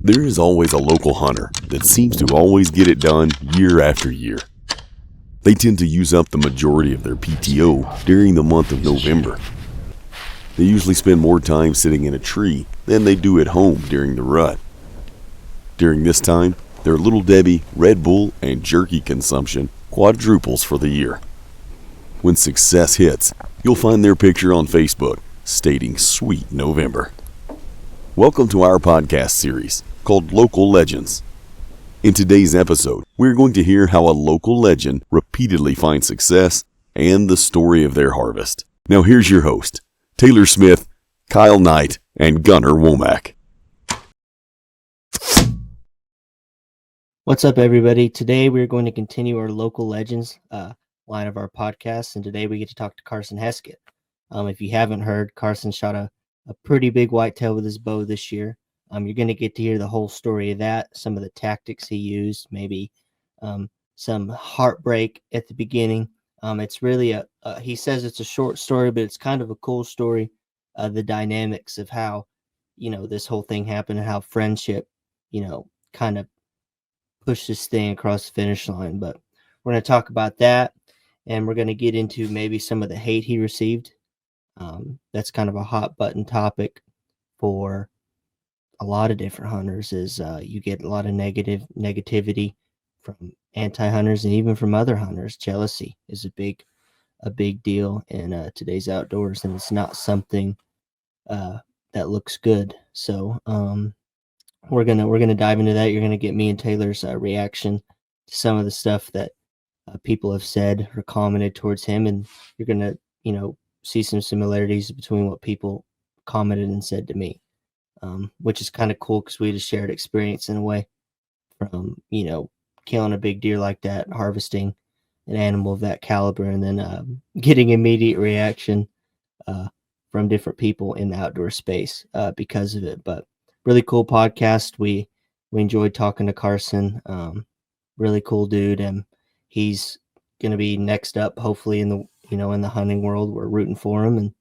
There is always a local hunter that seems to always get it done year after year. They tend to use up the majority of their PTO during the month of November. They usually spend more time sitting in a tree than they do at home during the rut. During this time, their Little Debbie, Red Bull, and jerky consumption quadruples for the year. When success hits, you'll find their picture on Facebook stating "Sweet November." Welcome to our podcast series called Local Legends. In today's episode, we're going to hear how a local legend repeatedly finds success and the story of their harvest. Now here's your host, Taylor Smith, Kyle Knight, and Gunnar Womack. What's up, everybody? Today we're going to continue our local legends line of our podcast, and today we get to talk to Carson Heskett. If you haven't heard, Carson shot a pretty big whitetail with his bow this year. You're going to get to hear the whole story of that, some of the tactics he used, maybe some heartbreak at the beginning. It's really he says it's a short story, but it's kind of a cool story. The dynamics of how, this whole thing happened and how friendship, kind of push this thing across the finish line. But we're going to talk about that, and we're going to get into maybe some of the hate he received. That's kind of a hot button topic for a lot of different hunters, is you get a lot of negativity from anti-hunters and even from other hunters. Jealousy is a big deal in today's outdoors, and it's not something that looks good. So we're gonna dive into that. You're gonna get me and Taylor's reaction to some of the stuff that people have said or commented towards him, and you're gonna see some similarities between what people commented and said to me, which is kind of cool because we had a shared experience in a way from killing a big deer like that, harvesting an animal of that caliber, and then getting immediate reaction from different people in the outdoor space because of it. But really cool podcast. We enjoyed talking to Carson. Really cool dude, and he's gonna be next up, hopefully in the in the hunting world. We're rooting for him,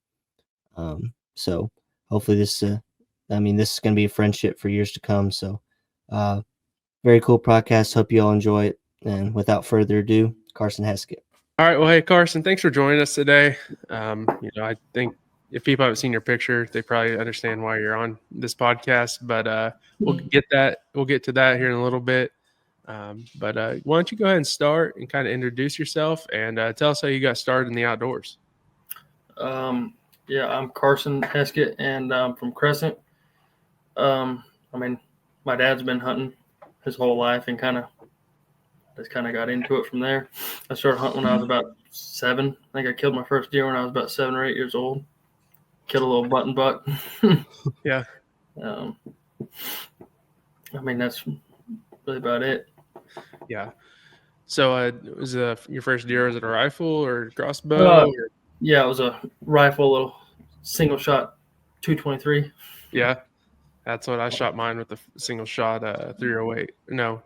and so hopefully this is gonna be a friendship for years to come. So very cool podcast. Hope you all enjoy it. And without further ado, Carson Heskett. All right. Well, hey, Carson, thanks for joining us today. I think if people haven't seen your picture, they probably understand why you're on this podcast, but we'll get to that here in a little bit. But why don't you go ahead and start and kind of introduce yourself and tell us how you got started in the outdoors. Yeah, I'm Carson Heskett, and I'm from Crescent. My dad's been hunting his whole life and kind of got into it from there. I started hunting when I was about 7. I think I killed my first deer when I was about 7 or 8 years old. Killed a little button buck. Yeah. That's really about it. Yeah. So was your first deer, was it a rifle or crossbow? Yeah, it was a rifle, a little single shot 223. Yeah. That's what I shot mine with, the single shot 308. No,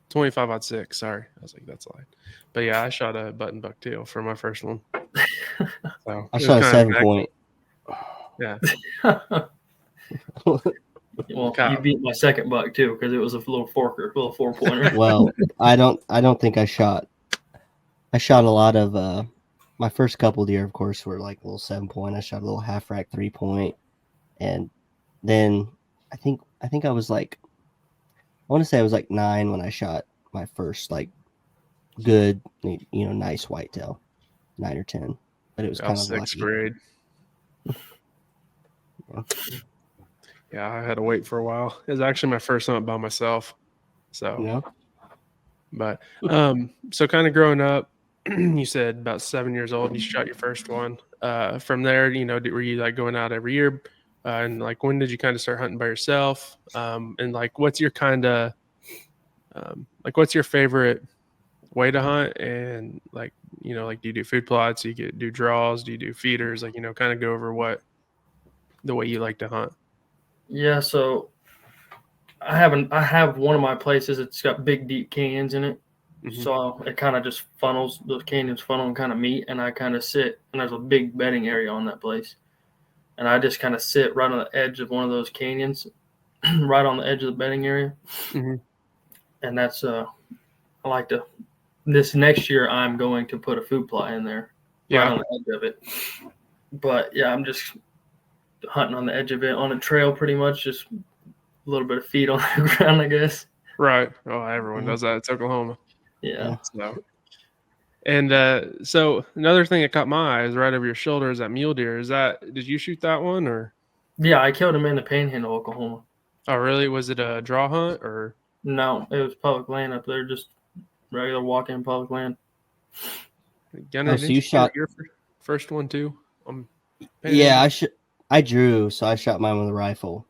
25-06. Sorry. I was like, that's a lie. But yeah, I shot a button buck too for my first one. So I shot a 7-point. Yeah. Well, you beat my second buck too, because it was a little 4-pointer. Well, I don't think I shot a lot of my first couple deer, of course, were like a little 7-point. I shot a little half rack 3-point, and then I think I was like, I want to say I was like 9 when I shot my first like good, nice whitetail, 9 or 10. But it was kind of 6th lucky. grade. Yeah, I had to wait for a while. It was actually my first hunt by myself. So, yeah. But so kind of growing up, you said about 7 years old, you shot your first one. From there, were you like going out every year? And like, when did you kind of start hunting by yourself? And like, what's your kind of what's your favorite way to hunt? And like, do you do food plots? Do you do draws? Do you do feeders? Like, kind of go over the way you like to hunt. Yeah, so I have one of my places. It's got big, deep canyons in it. Mm-hmm. So it kind of just funnels, those canyons funnel and kind of meet, and I kind of sit, and there's a big bedding area on that place. And I just kind of sit right on the edge of one of those canyons, right on the edge of the bedding area. Mm-hmm. And that's I like to. This next year, I'm going to put a food plot in there, right on the edge of it. But yeah, I'm just hunting on the edge of it on a trail, pretty much, just a little bit of feed on the ground, I guess. Right. Oh, everyone does that. It's Oklahoma. Yeah. So, and so another thing that caught my eye is right over your shoulder is that mule deer. Did you shoot that one or? Yeah, I killed him in the Panhandle, Oklahoma. Oh, really? Was it a draw hunt or? No, it was public land up there, just regular walk-in public land. Gunner, so you shot your first one too? Yeah, I drew. So I shot mine with a rifle.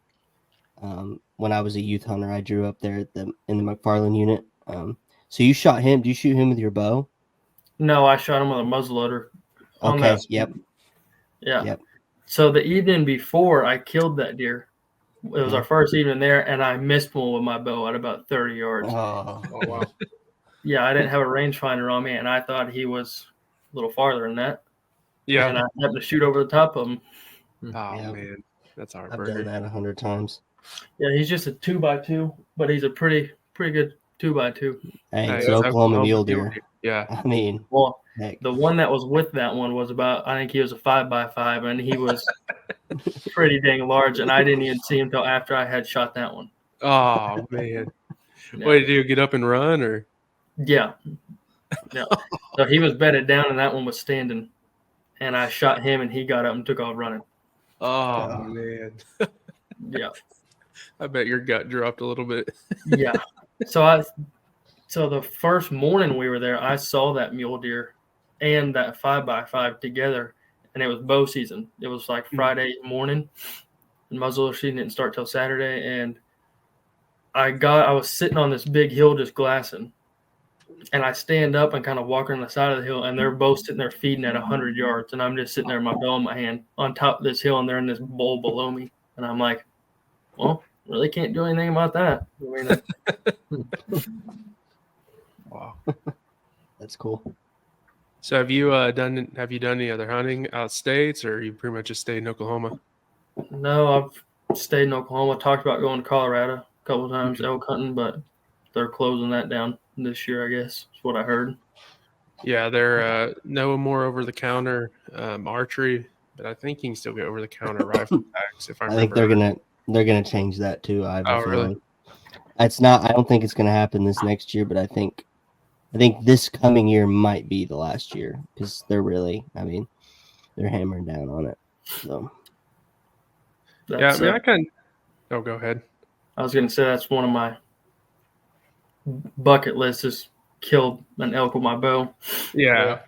When I was a youth hunter, I drew up there in the McFarland unit. So you shot him. Do you shoot him with your bow? No, I shot him with a muzzleloader. Okay. Yep. Yeah. Yep. So the evening before I killed that deer, it was our first evening there, and I missed one with my bow at about 30 yards. Oh wow. Yeah, I didn't have a rangefinder on me, and I thought he was a little farther than that. Yeah. And I happened to shoot over the top of him. Oh Yep. man, that's hard. I've done that 100 times. Yeah, he's just a 2x2, but he's a pretty good 2x2. Hey, it's an Oklahoma mule deer. Yeah. I mean, well, heck. The one that was with that one was I think he was a 5x5, and he was pretty dang large, and I didn't even see him until after I had shot that one. Oh man. Yeah. What did you do? Get up and run or? Yeah. So he was bedded down, and that one was standing, and I shot him, and he got up and took off running. Oh man. Yeah. I bet your gut dropped a little bit. Yeah. So the first morning we were there, I saw that mule deer and that 5x5 together, and it was bow season. It was like Friday morning, and muzzleloader season didn't start till Saturday, and I was sitting on this big hill just glassing, and I stand up and kind of walk around the side of the hill, and they're both sitting there feeding at 100 yards, and I'm just sitting there with my bow in my hand on top of this hill, and they're in this bowl below me, and I'm like, well, really can't do anything about that. I mean, Wow. That's cool. So have you done any other hunting out states, or you pretty much just stayed in Oklahoma? No, I've stayed in Oklahoma. Talked about going to Colorado a couple of times elk hunting, but they're closing that down this year, I guess. That's what I heard. Yeah, they're no more over the counter archery, but I think you can still get over the counter rifle packs. If I think they're gonna change that too. I really? It's not. I don't think it's gonna happen this next year, but I think this coming year might be the last year because they're really. I mean, they're hammering down on it. So. Yeah, I mean, I kind. Oh, go ahead. I was gonna say that's one of my bucket lists is kill an elk with my bow. Yeah.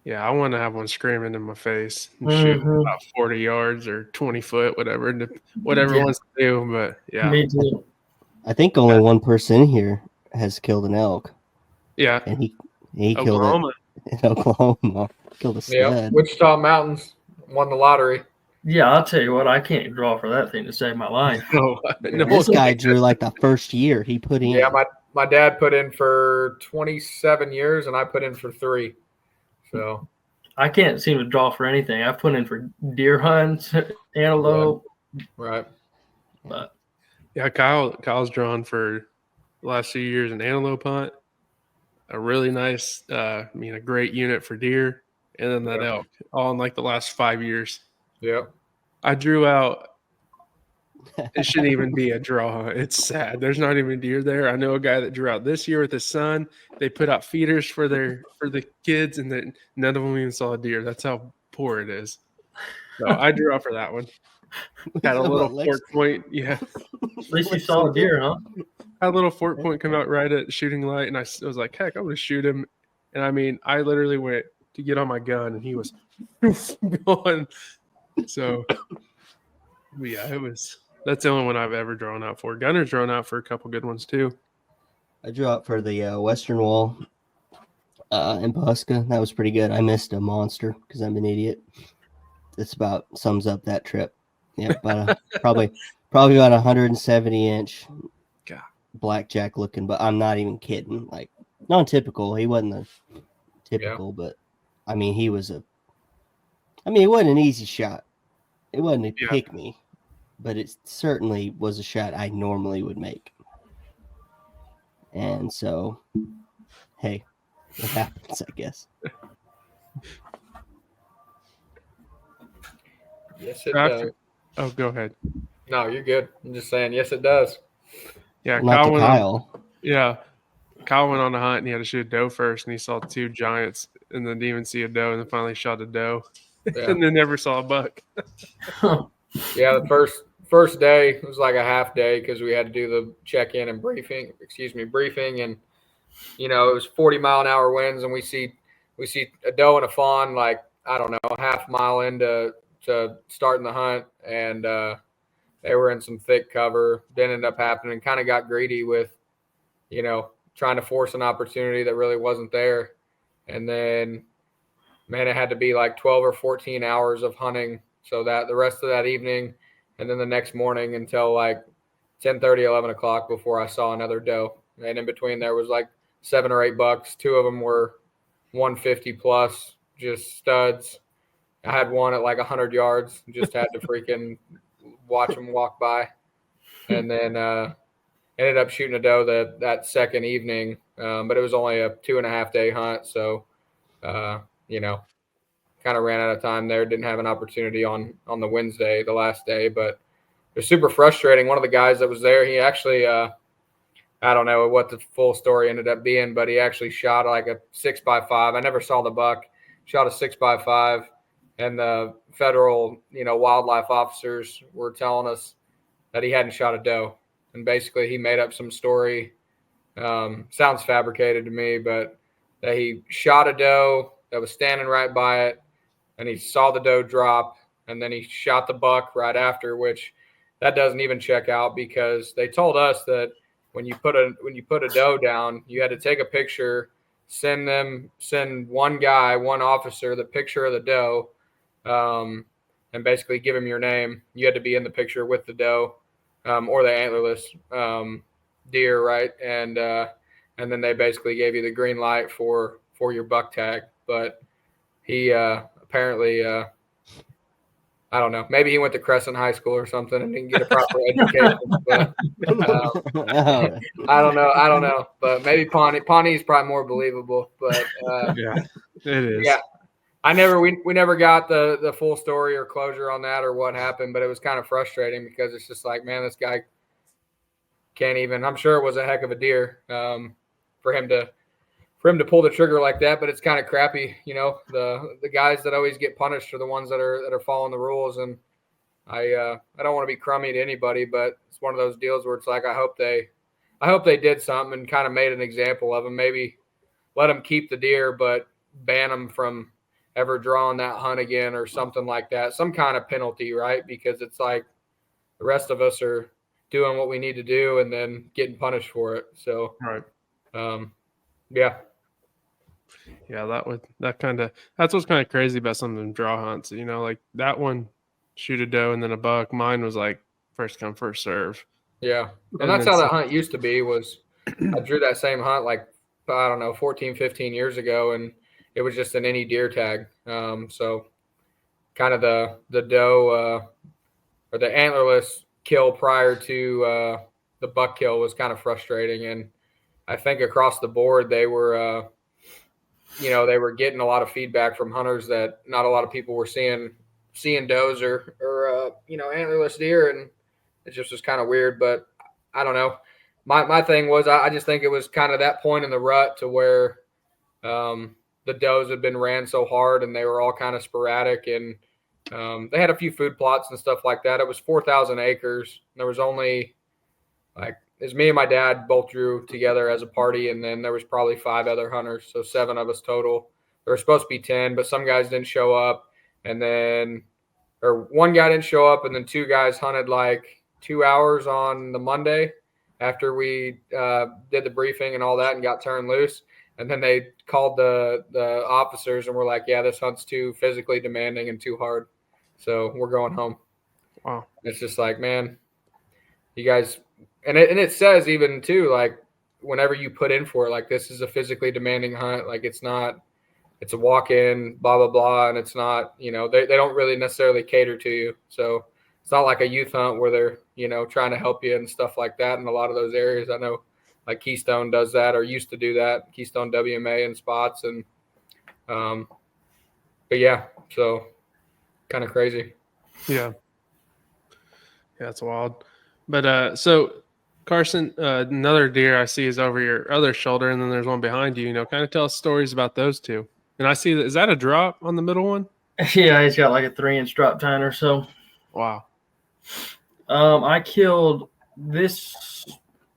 I want to have one screaming in my face and shoot about 40 yards or 20 foot, whatever wants to do. But yeah, me too. I think only one person here has killed an elk. Yeah, and he killed it in Oklahoma. Killed a stud. Yeah, Wichita Mountains won the lottery. Yeah, I'll tell you what, I can't draw for that thing to save my life. No, this guy drew like the first year he put in. Yeah, my dad put in for 27 years, and I put in for 3. So I can't seem to draw for anything. I've put in for deer hunts, antelope. Right. But yeah, Kyle's drawn for the last few years an antelope hunt, a really nice, a great unit for deer, and then that elk, all in like the last 5 years. Yep. I drew out. It shouldn't even be a draw hunt. It's sad. There's not even deer there. I know a guy that drew out this year with his son. They put out feeders for the kids, and then none of them even saw a deer. That's how poor it is. So I drew out for that one. Had a little fork point. Yeah. At least you saw a deer, huh? Had a little fork point come out right at shooting light, and I was like, heck, I'm going to shoot him. And I mean, I literally went to get on my gun, and he was going. So, yeah, that's the only one I've ever drawn out for. Gunner's drawn out for a couple good ones, too. I drew out for the Western Wall in Pahuska. That was pretty good. I missed a monster because I'm an idiot. It's about sums up that trip. Yeah, about probably about 170-inch blackjack looking, but I'm not even kidding. Like non-typical. He wasn't a typical, but I mean it wasn't an easy shot. It wasn't a pick me. but it certainly was a shot I normally would make. And so, hey, it happens, I guess. Yes, it After- does. Oh, go ahead. No, you're good. I'm just saying, yes, it does. Yeah, Not to went on- Kyle. yeah, Kyle went on a hunt and he had to shoot a doe first, and he saw 2 giants, and then didn't even see a doe, and then finally shot a doe, Yeah. and then never saw a buck. Yeah, the first day was like a half day because we had to do the check-in and briefing, and it was 40-mile-an-hour winds, and we see a doe and a fawn like, I don't know, a half mile into starting the hunt, and they were in some thick cover. Didn't end up happening. Kind of got greedy with, trying to force an opportunity that really wasn't there. And then, man, it had to be like 12 or 14 hours of hunting. So that the rest of that evening and then the next morning until like 10:30, 11 o'clock before I saw another doe. And in between there was like 7 or 8 bucks. 2 of them were 150 plus, just studs. I had one at like 100 yards, just had to freaking watch them walk by. And then ended up shooting a doe that second evening, but it was only a 2.5 day hunt. So, kind of ran out of time there. Didn't have an opportunity on the Wednesday, the last day, but it was super frustrating. One of the guys that was there, he actually, I don't know what the full story ended up being, but he actually shot like a 6x5. I never saw the buck. Shot a 6x5, and the federal, wildlife officers were telling us that he hadn't shot a doe, and basically he made up some story. Sounds fabricated to me, but that he shot a doe that was standing right by it, and he saw the doe drop, and then he shot the buck right after, which that doesn't even check out because they told us that when you put a doe down, you had to take a picture, send one officer the picture of the doe, and basically give him your name. You had to be in the picture with the doe, or the antlerless deer, right? And then they basically gave you the green light for your buck tag. But he apparently, I don't know, maybe he went to Crescent High School or something and didn't get a proper education. But I don't know. But maybe Pawnee is probably more believable. But Yeah, it is. yeah, we never got the full story or closure on that or what happened. But it was kind of frustrating because it's just like, man, this guy can't even. I'm sure it was a heck of a deer for him to pull the trigger like that, but it's kind of crappy. The guys that always get punished are the ones that are following the rules. And I don't want to be crummy to anybody, but it's one of those deals where it's like, I hope they did something and kind of made an example of them. Maybe let them keep the deer, but ban them from ever drawing that hunt again or something like that. Some kind of penalty, right? Because it's like the rest of us are doing what we need to do and then getting punished for it. So, Right. Yeah. Yeah, that's what's kind of crazy about some of them draw hunts. Like that one, shoot a doe and then a buck. Mine was like first come, first serve. Yeah. And that's how that hunt used to be. Was I drew that same hunt like, I don't know, 14, 15 years ago, and it was just an any deer tag. So kind of the doe or the antlerless kill prior to the buck kill was kind of frustrating. And I think across the board they were they were getting a lot of feedback from hunters that not a lot of people were seeing does or antlerless deer, and it just was kind of weird. But I don't know. My thing was I just think it was kind of that point in the rut to where the does had been ran so hard and they were all kind of sporadic, and they had a few food plots and stuff like that. It was 4,000 acres. There was only it was me and my dad both drew together as a party, and then there was probably 5 other hunters, so 7 of us total. There were supposed to be 10, but some guys didn't show up, or one guy didn't show up, and then 2 guys hunted like 2 hours on the Monday after we did the briefing and all that and got turned loose. And then they called the officers and were like, yeah, this hunt's too physically demanding and too hard, so we're going home. Wow. It's just like, man, you guys – and it says even too, like whenever you put in for it, like this is a physically demanding hunt. Like it's a walk in, blah, blah, blah. And it's not, they don't really necessarily cater to you. So it's not like a youth hunt where they're, you know, trying to help you and stuff like that. In a lot of those areas, I know like Keystone does that or used to do that, Keystone WMA and spots. And, but yeah, so kind of crazy. Yeah. Yeah, it's wild. But so Carson, another deer I see is over your other shoulder, and then there's one behind you. You know, kind of tell us stories about those two. And I see that, is that a drop on the middle one? Yeah, he's got like a 3-inch drop tine or so. Wow. I killed this.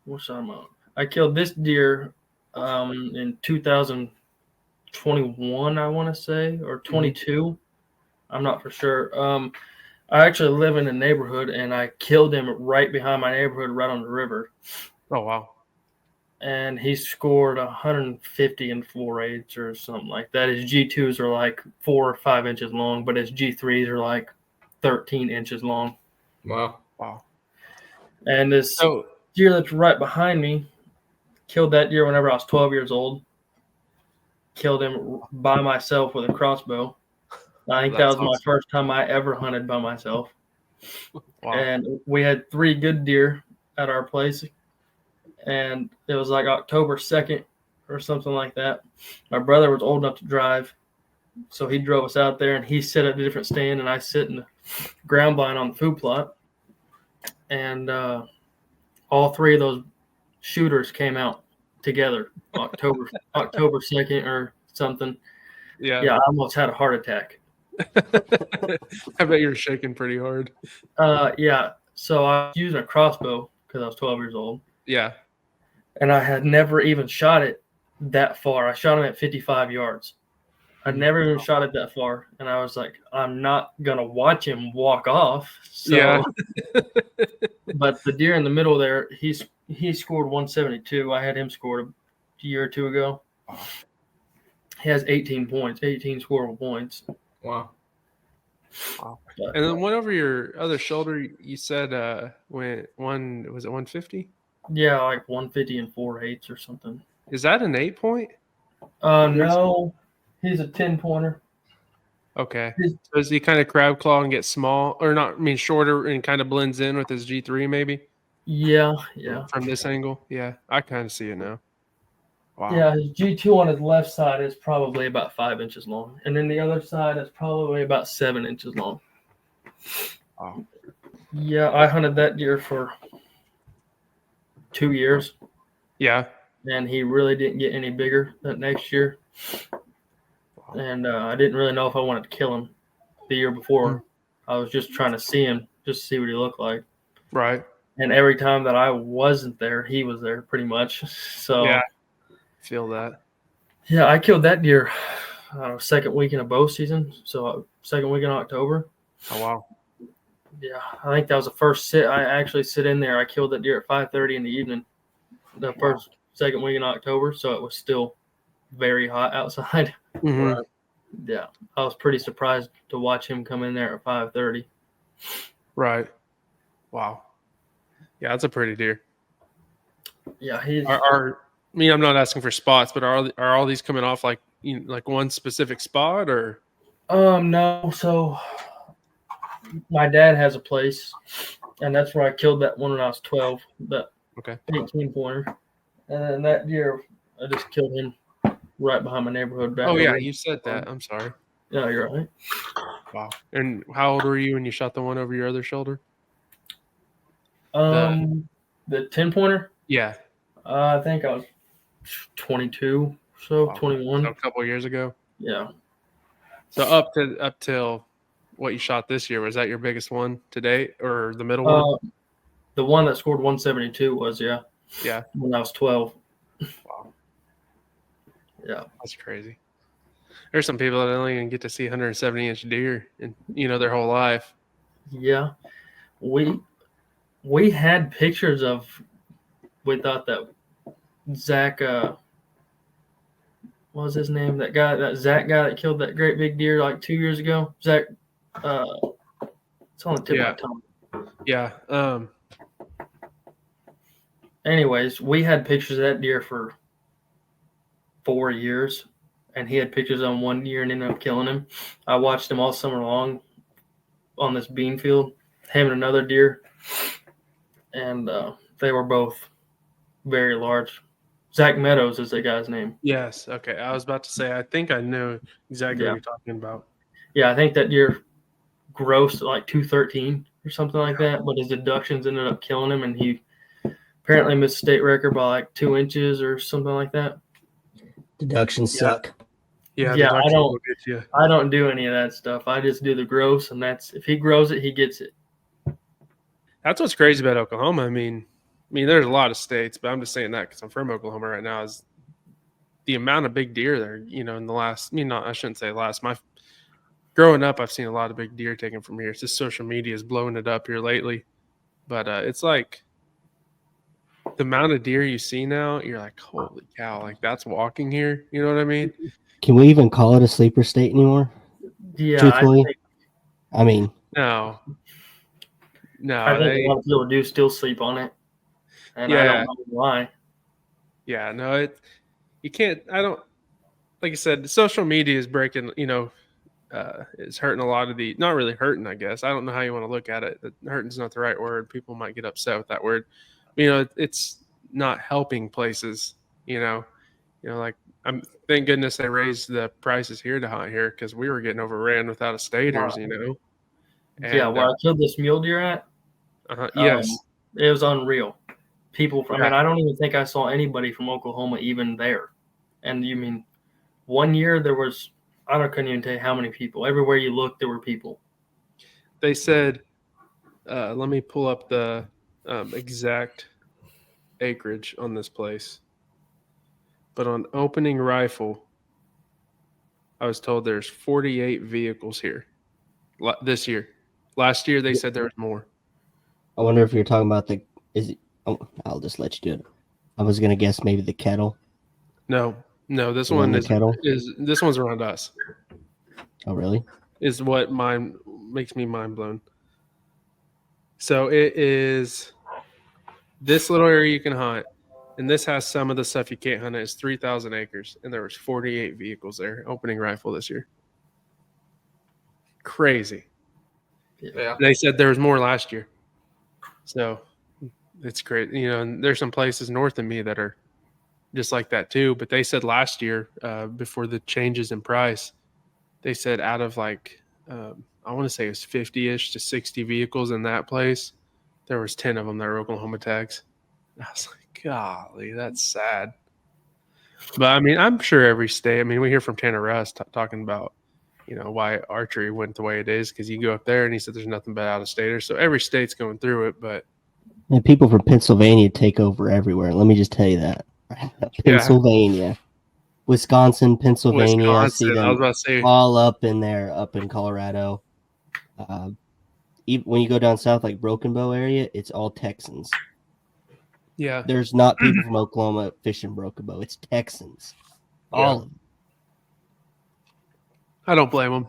What's I'm on? I killed this deer in 2021, I want to say, or 22. I'm not for sure. I actually live in a neighborhood, and I killed him right behind my neighborhood, right on the river. Oh, wow. And he scored 150 and 4/8 or something like that. His G2s are like 4 or 5 inches long, but his G3s are like 13 inches long. Wow. Wow. And this deer that's right behind me, killed that deer whenever I was 12 years old. Killed him by myself with a crossbow. I think that was my first time I ever hunted by myself. Wow. And we had 3 good deer at our place. And it was like October 2nd or something like that. My brother was old enough to drive, so he drove us out there, and he sit at a different stand, and I sit in the ground blind on the food plot. And all 3 of those shooters came out together October 2nd or something. Yeah. Yeah, I almost had a heart attack. I bet you're shaking pretty hard. Yeah. So I was using a crossbow because I was 12 years old. Yeah. And I had never even shot it that far. I shot him at 55 yards. I'd never even shot it that far. And I was like, I'm not going to watch him walk off. So, Yeah. But the deer in the middle there, he scored 172. I had him scored a year or 2 ago. He has 18 points, 18 scoreable points. Wow. Wow. And then one over your other shoulder, you said when one was it 150? Yeah, like 150 and 4/8 or something. Is that an 8-point? No, he's a 10-pointer. Okay. So does he kind of crab claw and get small, or not? I mean, shorter and kind of blends in with his G3 maybe? Yeah. From this angle, yeah, I kind of see it now. Wow. Yeah, his G2 on his left side is probably about 5 inches long, and then the other side is probably about 7 inches long. Wow. Yeah, I hunted that deer for 2 years. Yeah. And he really didn't get any bigger that next year. Wow. And I didn't really know if I wanted to kill him the year before. I was just trying to see him, just to see what he looked like. Right. And every time that I wasn't there, he was there pretty much. So yeah, feel that. Yeah, I killed that deer second weekend of bow season. So second week in October. Oh, wow. Yeah, I think that was the first sit. I actually sit in there. I killed that deer at 5:30 in the evening. The second week in October, so it was still very hot outside. Mm-hmm. Yeah, I was pretty surprised to watch him come in there at 5:30. Right. Wow. Yeah, that's a pretty deer. Yeah, he's. I mean, I'm not asking for spots, but are all these coming off like one specific spot or? No. So my dad has a place, and that's where I killed that one when I was 12. That 18-pointer, and then that deer, I just killed him right behind my neighborhood. Oh yeah, you said that. I'm sorry. Yeah, you're right. Wow. And how old were you when you shot the one over your other shoulder? The 10-pointer? Yeah. I think I was 22, so 21. So a couple of years ago. Yeah. So up till what you shot this year, was that your biggest one to date, or the middle one? The one that scored 172 was, yeah. Yeah. When I was 12. Wow. Yeah. That's crazy. There's some people that don't even get to see 170-inch deer in their whole life. Yeah. We had pictures of. We thought that Zach. What was his name? That Zach guy that killed that great big deer like 2 years ago. Zach. It's on the tip of my tongue. Yeah. Anyways, we had pictures of that deer for 4 years, and he had pictures on 1 year and ended up killing him. I watched him all summer long on this bean field, him and another deer, and they were both very large. Zach Meadows is the guy's name. Yes. Okay. I was about to say, I think I know exactly what you're talking about. Yeah, I think that deer grossed like 213 or something like that, but his deductions ended up killing him, and he apparently missed state record by like 2 inches or something like that. Deductions suck. Yeah. Yeah, deductions will get you. I don't do any of that stuff. I just do the gross, and that's if he grows it, he gets it. That's what's crazy about Oklahoma. I mean, there's a lot of states, but I'm just saying that because I'm from Oklahoma right now. Is the amount of big deer there? You know, in the last, I shouldn't say last. Growing up, I've seen a lot of big deer taken from here. It's just social media is blowing it up here lately. But it's like the amount of deer you see now, you're like, holy cow, like that's walking here. You know what I mean? Can we even call it a sleeper state anymore? Yeah, Truthfully, I mean, No. I think a lot of people do still sleep on it, and I don't know why. Yeah, no, you can't. I don't. Like I said, social media is breaking. It's hurting a lot of the. Not really hurting, I guess. I don't know how you want to look at it. Hurting's not the right word. People might get upset with that word. It's not helping places. Like thank goodness they raised the prices here to hunt here because we were getting overran without a staters. And, yeah, where I killed this mule deer at. Yes, it was unreal. People, I mean, I don't even think I saw anybody from Oklahoma even there. And you mean 1 year there was, couldn't even tell you how many people. Everywhere you looked, there were people. They said, let me pull up the exact acreage on this place. But on opening rifle, I was told there's 48 vehicles here this year. Last year, they said there was more. I wonder if you're talking about I'll just let you do it. I was going to guess maybe the kettle. No, this one is kettle. This one's around us. Oh, really? Is what makes me mind blown. So it is this little area you can hunt, and this has some of the stuff you can't hunt. It's 3,000 acres, and there was 48 vehicles there opening rifle this year. Crazy. Yeah. They said there was more last year. So it's great. And there's some places north of me that are just like that too. But they said last year, before the changes in price, they said out of I want to say it was 50-ish to 60 vehicles in that place, there was 10 of them that were Oklahoma tags. I was like, golly, that's sad. But I'm sure every state. We hear from Tanner Russ talking about, why archery went the way it is because you go up there and he said there's nothing but out of staters. So every state's going through it, but and people from Pennsylvania take over everywhere. Let me just tell you that. Pennsylvania, Wisconsin, Pennsylvania. I see them I was about to say, all up in there, up in Colorado. Even when you go down south, like Broken Bow area, it's all Texans. Yeah, there's not people from Oklahoma fishing Broken Bow. It's Texans, all of them. I don't blame them.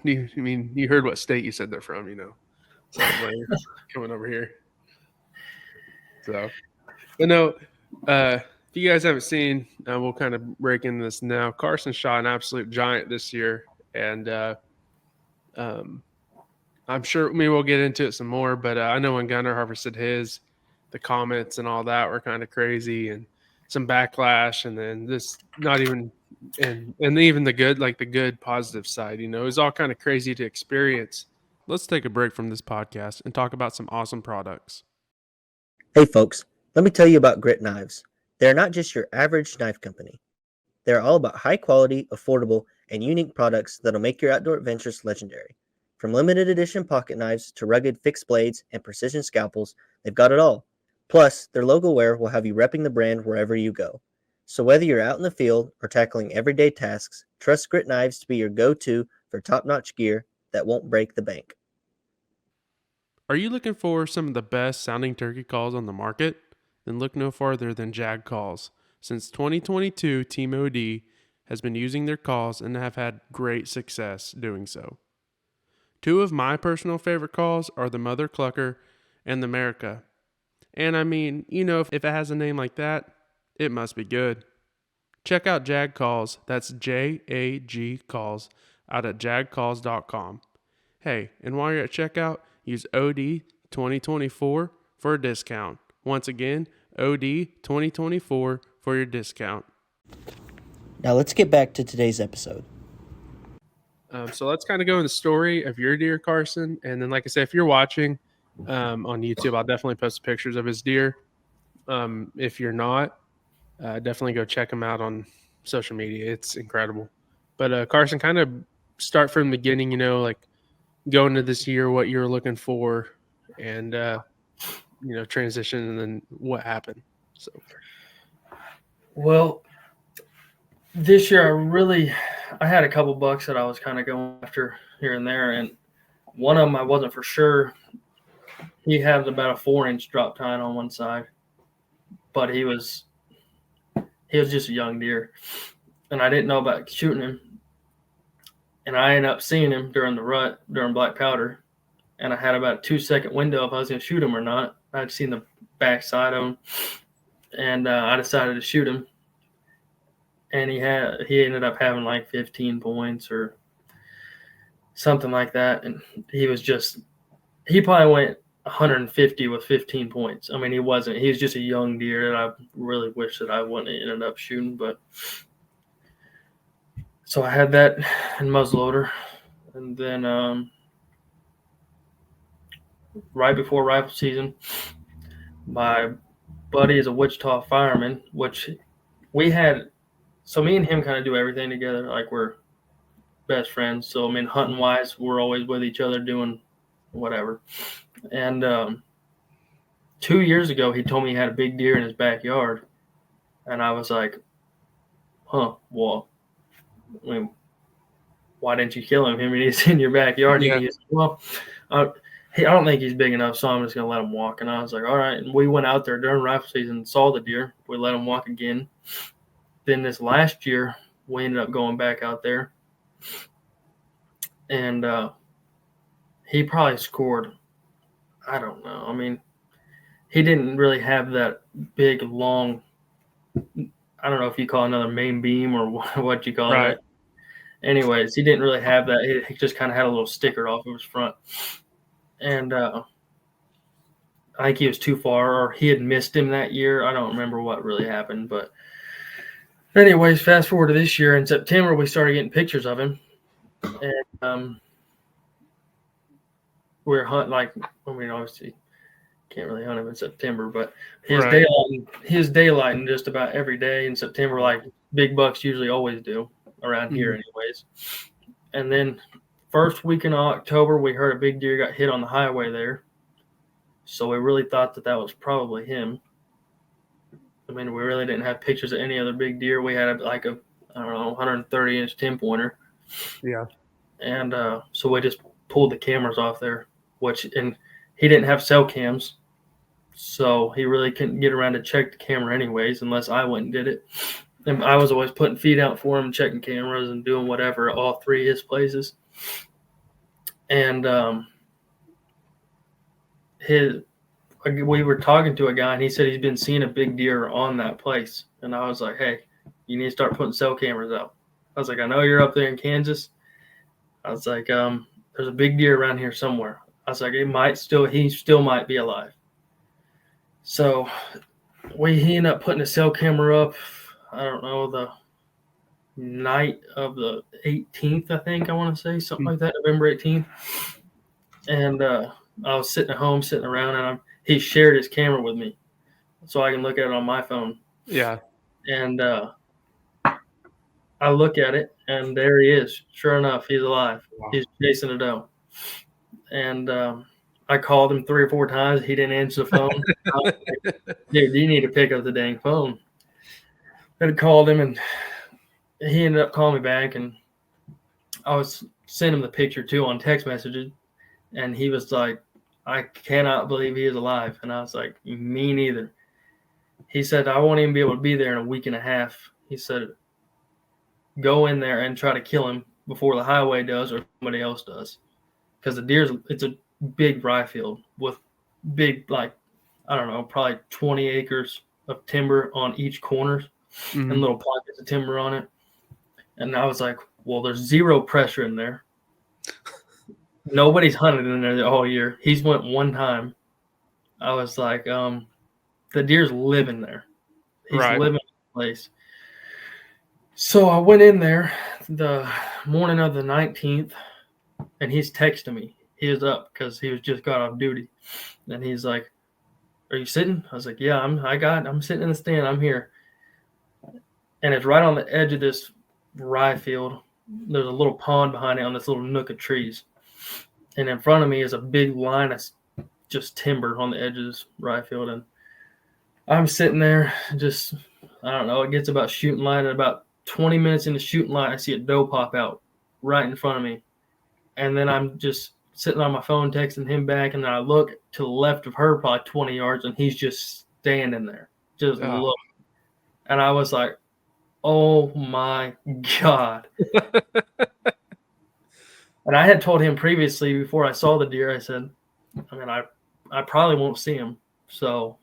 You heard what state you said they're from, So I don't blame you coming over here. So, but no, if you guys haven't seen, we'll kind of break into this now. Carson shot an absolute giant this year, and I'm sure we'll get into it some more. But I know when Gunnar harvested his, the comments and all that were kind of crazy, and some backlash, and then this not even. And even the good, like the good positive side, it was all kind of crazy to experience. Let's take a break from this podcast and talk about some awesome products. Hey folks, let me tell you about GritKnives. They're not just your average knife company. They're all about high quality, affordable, and unique products that'll make your outdoor adventures legendary. From limited edition pocket knives to rugged fixed blades and precision scalpels, they've got it all. Plus, their logo wear will have you repping the brand wherever you go. So whether you're out in the field or tackling everyday tasks, trust GritKnives to be your go-to for top-notch gear that won't break the bank. Are you looking for some of the best sounding turkey calls on the market? Then look no farther than JAG Calls. Since 2022, Team OD has been using their calls and have had great success doing so. Two of my personal favorite calls are the Mother Clucker and the America. And if it has a name like that, it must be good. Check out JAG Calls, that's JAG Calls, out at jagcalls.com. Hey, and while you're at checkout, use OD 2024 for a discount. Once again, OD 2024 for your discount. Now let's get back to today's episode. So let's kind of go in the story of your deer, Carson. And then, like I said, if you're watching on YouTube, I'll definitely post pictures of his deer. If you're not, definitely go check him out on social media. It's incredible. But Carson, kind of start from the beginning, like going into this year, what you were looking for, and transition, and then what happened. So, well, this year I had a couple bucks that I was kind of going after here and there, and one of them I wasn't for sure. He had about a 4-inch drop tine on one side, but he was just a young deer, and I didn't know about shooting him. And I ended up seeing him during the rut, during black powder, and I had about a 2-second window if I was going to shoot him or not. I'd seen the back side of him, and I decided to shoot him. And he ended up having like 15 points or something like that. And he probably went 150 with 15 points. I mean, he was just a young deer that I really wish that I wouldn't have ended up shooting. But so I had that in muzzleloader. And then right before rifle season, my buddy is a Wichita fireman, which so me and him kind of do everything together. Like, we're best friends. So, I mean, hunting wise, we're always with each other doing whatever. And 2 years ago, he told me he had a big deer in his backyard. And I was like, well, I mean, why didn't you kill him? I mean, he's in your backyard. Yeah. He's, well, I don't think he's big enough, so I'm just going to let him walk. And I was like, all right. And we went out there during rifle season, saw the deer. We let him walk again. Then this last year, we ended up going back out there. And he probably scored, I don't know. I mean, he didn't really have that big, long, I don't know if you call it another main beam or what you call right. it. Anyways, he didn't really have that. He just kind of had a little sticker off of his front. And I think he was too far, or he had missed him that year. I don't remember what really happened. But anyways, fast forward to this year. In September, we started getting pictures of him. And we're hunting, like, I mean, obviously can't really hunt him in September, but his daylighting just about every day in September, like big bucks usually always do around here anyways. And then first week in October, we heard a big deer got hit on the highway there. So we really thought that was probably him. I mean, we really didn't have pictures of any other big deer. We had I don't know, 130-inch 10-pointer. Yeah. And so we just pulled the cameras off there, and he didn't have cell cams. So he really couldn't get around to check the camera anyways, unless I went and did it. And I was always putting feed out for him, checking cameras and doing whatever at all three of his places. And we were talking to a guy, and he said he's been seeing a big deer on that place. And I was like, hey, you need to start putting cell cameras out. I was like, I know you're up there in Kansas. I was like, there's a big deer around here somewhere. I was like, he still might be alive. So he ended up putting a cell camera up, I don't know, the night of the 18th, I think I want to say, something like that, November 18th. And I was sitting at home, sitting around, and he shared his camera with me so I can look at it on my phone. Yeah. And I look at it, and there he is. Sure enough, he's alive. Wow. He's chasing a doe. And I called him 3 or 4 times. He didn't answer the phone. Like, dude, you need to pick up the dang phone. I called him, and he ended up calling me back, and I was sending him the picture, too, on text messages. And he was like, I cannot believe he is alive. And I was like, me neither. He said, I won't even be able to be there in a week and a half. He said, go in there and try to kill him before the highway does or somebody else does. Because it's a big rye field with big, like, I don't know, probably 20 acres of timber on each corner and little pockets of timber on it. And I was like, well, there's zero pressure in there. Nobody's hunted in there all year. He's went one time, I was like, the deer's living there. He's Right. living in the place. So I went in there the morning of the 19th, and he's texting me. He was up because he was just got off duty, and he's like, "Are you sitting?" I was like, "Yeah, I'm sitting in the stand. I'm here." And it's right on the edge of this rye field. There's a little pond behind it on this little nook of trees, and in front of me is a big line of just timber on the edge of this rye field, and I'm sitting there just, I don't know, it gets about shooting line, and about 20 minutes into shooting line, I see a doe pop out right in front of me. And then I'm just sitting on my phone texting him back, and then I look to the left of her probably 20 yards, and he's just standing there, just look. And I was like, oh my God. And I had told him previously before I saw the deer, I said, I mean, I probably won't see him. So,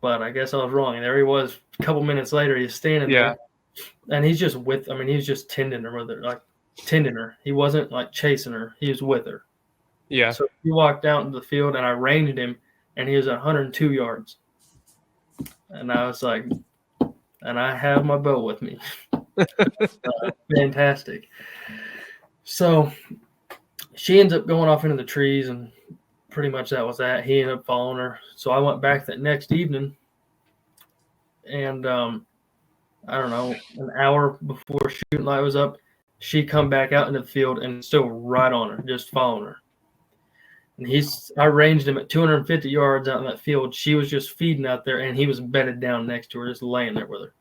but I guess I was wrong. And there he was a couple minutes later, he's standing there. And he's just he's just tending her with her, like tending her. He wasn't like chasing her. He was with her. Yeah. So he walked out into the field, and I ranged him, and he was at 102 yards. And I was like, and I have my bow with me. Fantastic. So she ends up going off into the trees, and pretty much that was that. He ended up following her. So I went back that next evening, and I don't know, an hour before shooting light was up, she come back out into the field and still right on her, just following her. And I ranged him at 250 yards out in that field. She was just feeding out there, and he was bedded down next to her, just laying there with her.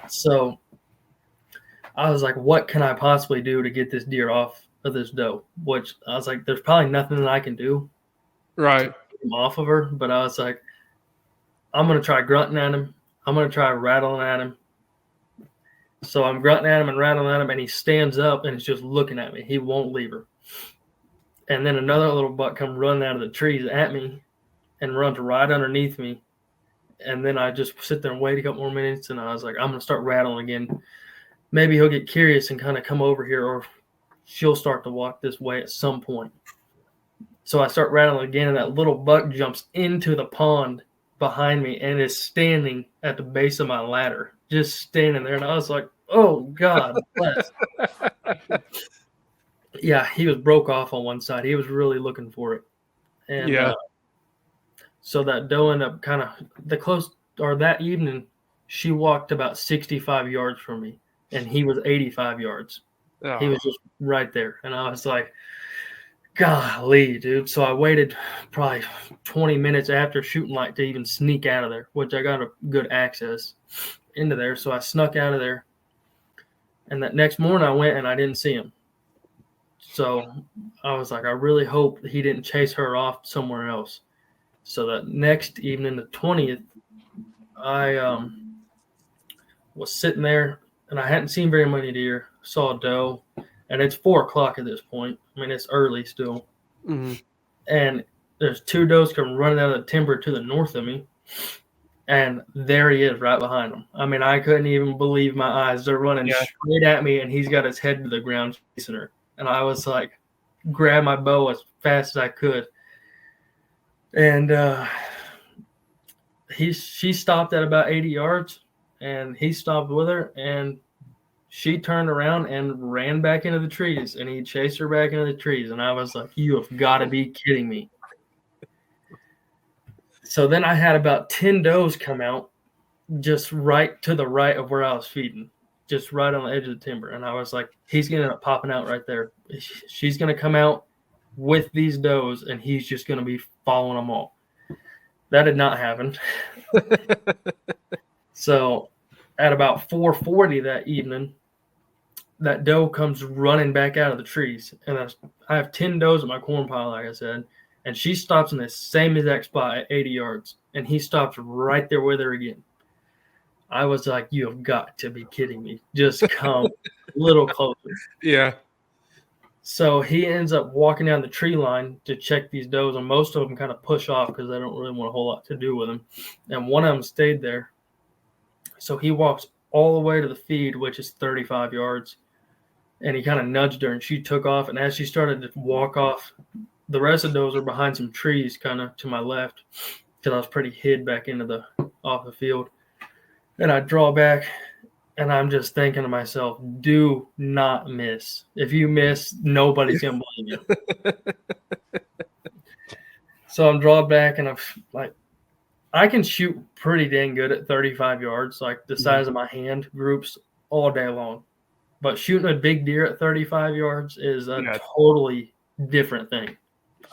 So I was like, what can I possibly do to get this deer off of this doe? Which I was like, there's probably nothing that I can do. Right. To get him off of her. But I was like, I'm going to try grunting at him. I'm going to try rattling at him. So I'm grunting at him and rattling at him, and he stands up and is just looking at me. He won't leave her. And then another little buck come running out of the trees at me and runs right underneath me. And then I just sit there and wait a couple more minutes, and I was like, I'm going to start rattling again. Maybe he'll get curious and kind of come over here, or she'll start to walk this way at some point. So I start rattling again, and that little buck jumps into the pond behind me and is standing at the base of my ladder, just standing there. And I was like, oh, God bless. Yeah, he was broke off on one side. He was really looking for it. And so that doe ended up kind of that evening, she walked about 65 yards from me, and he was 85 yards. Oh. He was just right there. And I was like, golly, dude. So I waited probably 20 minutes after shooting light to even sneak out of there, which I got a good access into there. So I snuck out of there. And that next morning I went, and I didn't see him. So I was like, I really hope he didn't chase her off somewhere else. So that next evening, the 20th, I was sitting there, and I hadn't seen very many deer. Saw a doe, and it's 4 o'clock at this point. I mean, it's early still. Mm-hmm. And there's 2 does come running out of the timber to the north of me, and there he is right behind them. I mean, I couldn't even believe my eyes. They're running straight at me, and he's got his head to the ground chasing her. And I was like, grab my bow as fast as I could. And she stopped at about 80 yards, and he stopped with her, and she turned around and ran back into the trees, and he chased her back into the trees. And I was like, you have got to be kidding me. So then I had about 10 does come out just right to the right of where I was feeding, just right on the edge of the timber. And I was like, he's going to end up popping out right there. She's going to come out with these does, and he's just going to be following them all. That did not happen. So at about 4:40 that evening, that doe comes running back out of the trees. And I have 10 does at my corn pile, like I said. And she stops in the same exact spot at 80 yards. And he stops right there with her again. I was like, you have got to be kidding me. Just come a little closer. Yeah. So he ends up walking down the tree line to check these does, and most of them kind of push off because they don't really want a whole lot to do with them. And one of them stayed there. So he walks all the way to the feed, which is 35 yards, and he kind of nudged her, and she took off. And as she started to walk off the rest of those are behind some trees kind of to my left because I was pretty hid back into off the field. And I draw back, and I'm just thinking to myself, do not miss. If you miss, nobody's going to blame you. So I'm drawn back, and I'm like, I can shoot pretty dang good at 35 yards, like the size of my hand groups all day long. But shooting a big deer at 35 yards is a totally different thing.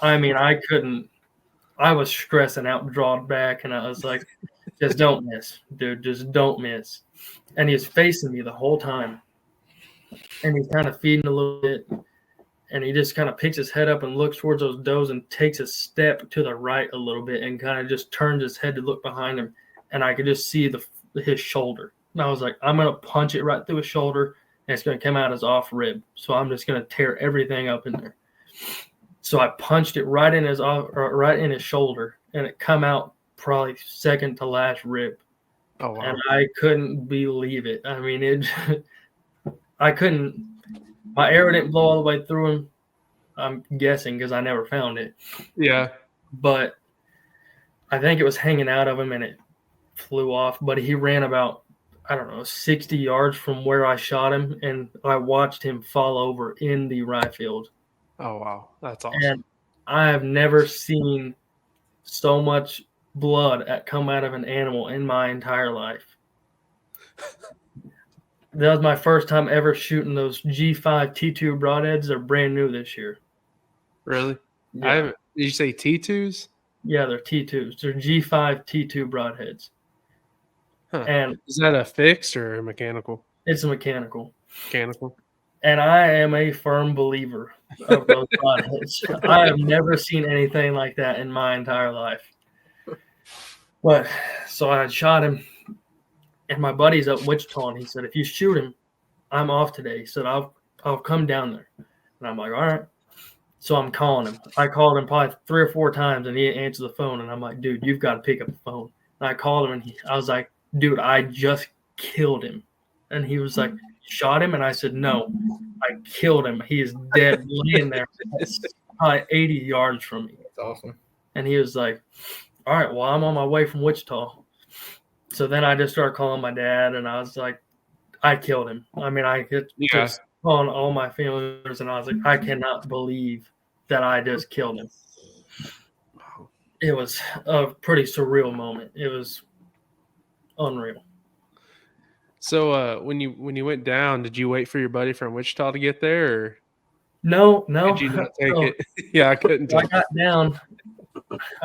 I mean, I was stressing out, drawn back, and I was like, just don't miss, dude. Just don't miss. And he's facing me the whole time. And he's kind of feeding a little bit. And he just kind of picks his head up and looks towards those does and takes a step to the right a little bit and kind of just turns his head to look behind him. And I could just see his shoulder. And I was like, I'm going to punch it right through his shoulder, and it's going to come out as off rib. So I'm just going to tear everything up in there. So I punched it right in his shoulder, and it come out probably second to last rib. Oh, wow. And I couldn't believe it. I mean, I couldn't. My arrow didn't blow all the way through him. I'm guessing because I never found it. Yeah. But I think it was hanging out of him and it flew off. But he ran about, 60 yards from where I shot him, and I watched him fall over in the rye field. Oh, wow. That's awesome. And I have never seen so much blood come out of an animal in my entire life. That was my first time ever shooting those G5 T2 broadheads. They're brand new this year. Really? Yeah. Did you say T2s? Yeah, they're T2s. They're G5 T2 broadheads. Huh. And is that a fixed or a mechanical? It's a mechanical. Mechanical. And I am a firm believer of those broadheads. I have never seen anything like that in my entire life. But so I shot him. And my buddy's up in Wichita, and he said, if you shoot him, I'm off today. He said, I'll come down there. And I'm like, all right. So I'm calling him. I called him probably 3 or 4 times, and he didn't answer the phone. And I'm like, dude, you've got to pick up the phone. And I called him, and I was like, dude, I just killed him. And he was like, shot him? And I said, no, I killed him. He is dead, laying there probably 80 yards from me. That's awesome. And he was like, all right, well, I'm on my way from Wichita. So then I just started calling my dad, and I was like, I killed him. I mean, I hit just calling all my family members, and I was like, I cannot believe that I just killed him. It was a pretty surreal moment. It was unreal. So when you went down, did you wait for your buddy from Wichita to get there, or No. Did you not take it? Yeah, I couldn't. I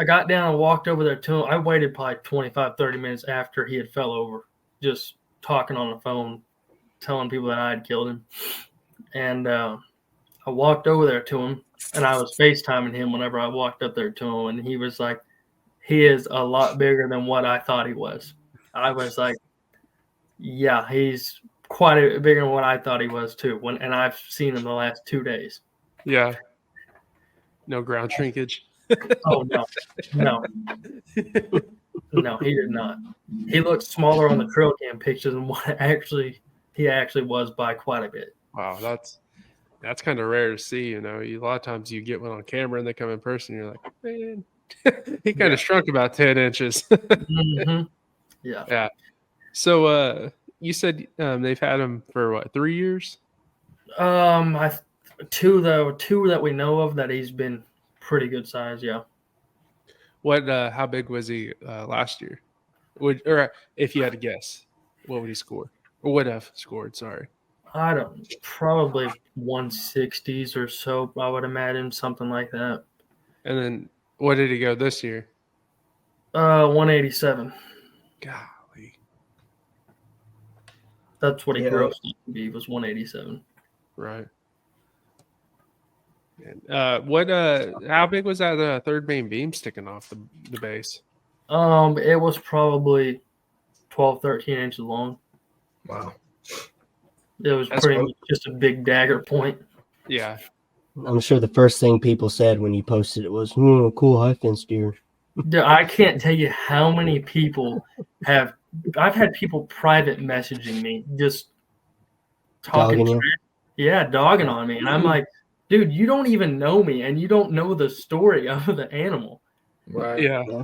got down and walked over there to him. I waited probably 25, 30 minutes after he had fell over, just talking on the phone, telling people that I had killed him. And I walked over there to him, and I was FaceTiming him whenever I walked up there to him. And he was like, he is a lot bigger than what I thought he was. I was like, yeah, he's quite a bigger than what I thought he was too. And I've seen him the last 2 days. Yeah. No ground shrinkage. Oh, no, he did not. He looked smaller on the trail cam pictures than what he actually was by quite a bit. Wow, that's kind of rare to see. A lot of times you get one on camera and they come in person, and you're like, man, he kind of shrunk about 10 inches. Mm-hmm. Yeah. So you said they've had him for what, 3 years? Two that we know of that he's been pretty good size. Yeah. What? How big was he last year? Or if you had to guess, what would he score? Or would have scored? Sorry. Probably 160s or so. I would imagine something like that. And then what did he go this year? 187. Golly. That's what he grossed up to be, was 187. Right. How big was that third main beam sticking off the base? It was probably 12, 13 inches long. Wow. It was pretty much just a big dagger point. Yeah. I'm sure the first thing people said when you posted it was, cool high fence deer. I can't tell you how many people I've had people private messaging me, just talking Dogging you? trash. Yeah, dogging on me. And I'm like, dude, you don't even know me and you don't know the story of the animal. Right. Yeah.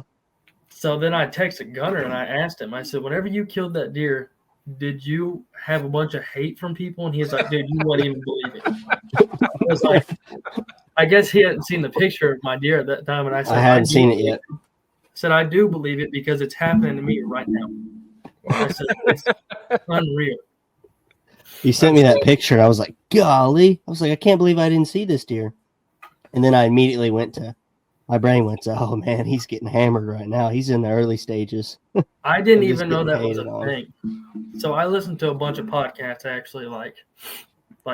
So then I texted Gunner and I asked him, I said, whenever you killed that deer, did you have a bunch of hate from people? And he's like, dude, you wouldn't even believe it. I was like, I guess he hadn't seen the picture of my deer at that time. And I said, I hadn't seen it yet. I said, I do believe it because it's happening to me right now. I said, it's unreal. He sent me that picture, and I was like, golly. I was like, I can't believe I didn't see this deer. And then I immediately my brain went to, oh, man, he's getting hammered right now. He's in the early stages. I didn't I'm just even know getting that was hated a on. thing. So I listened to a bunch of podcasts, actually, like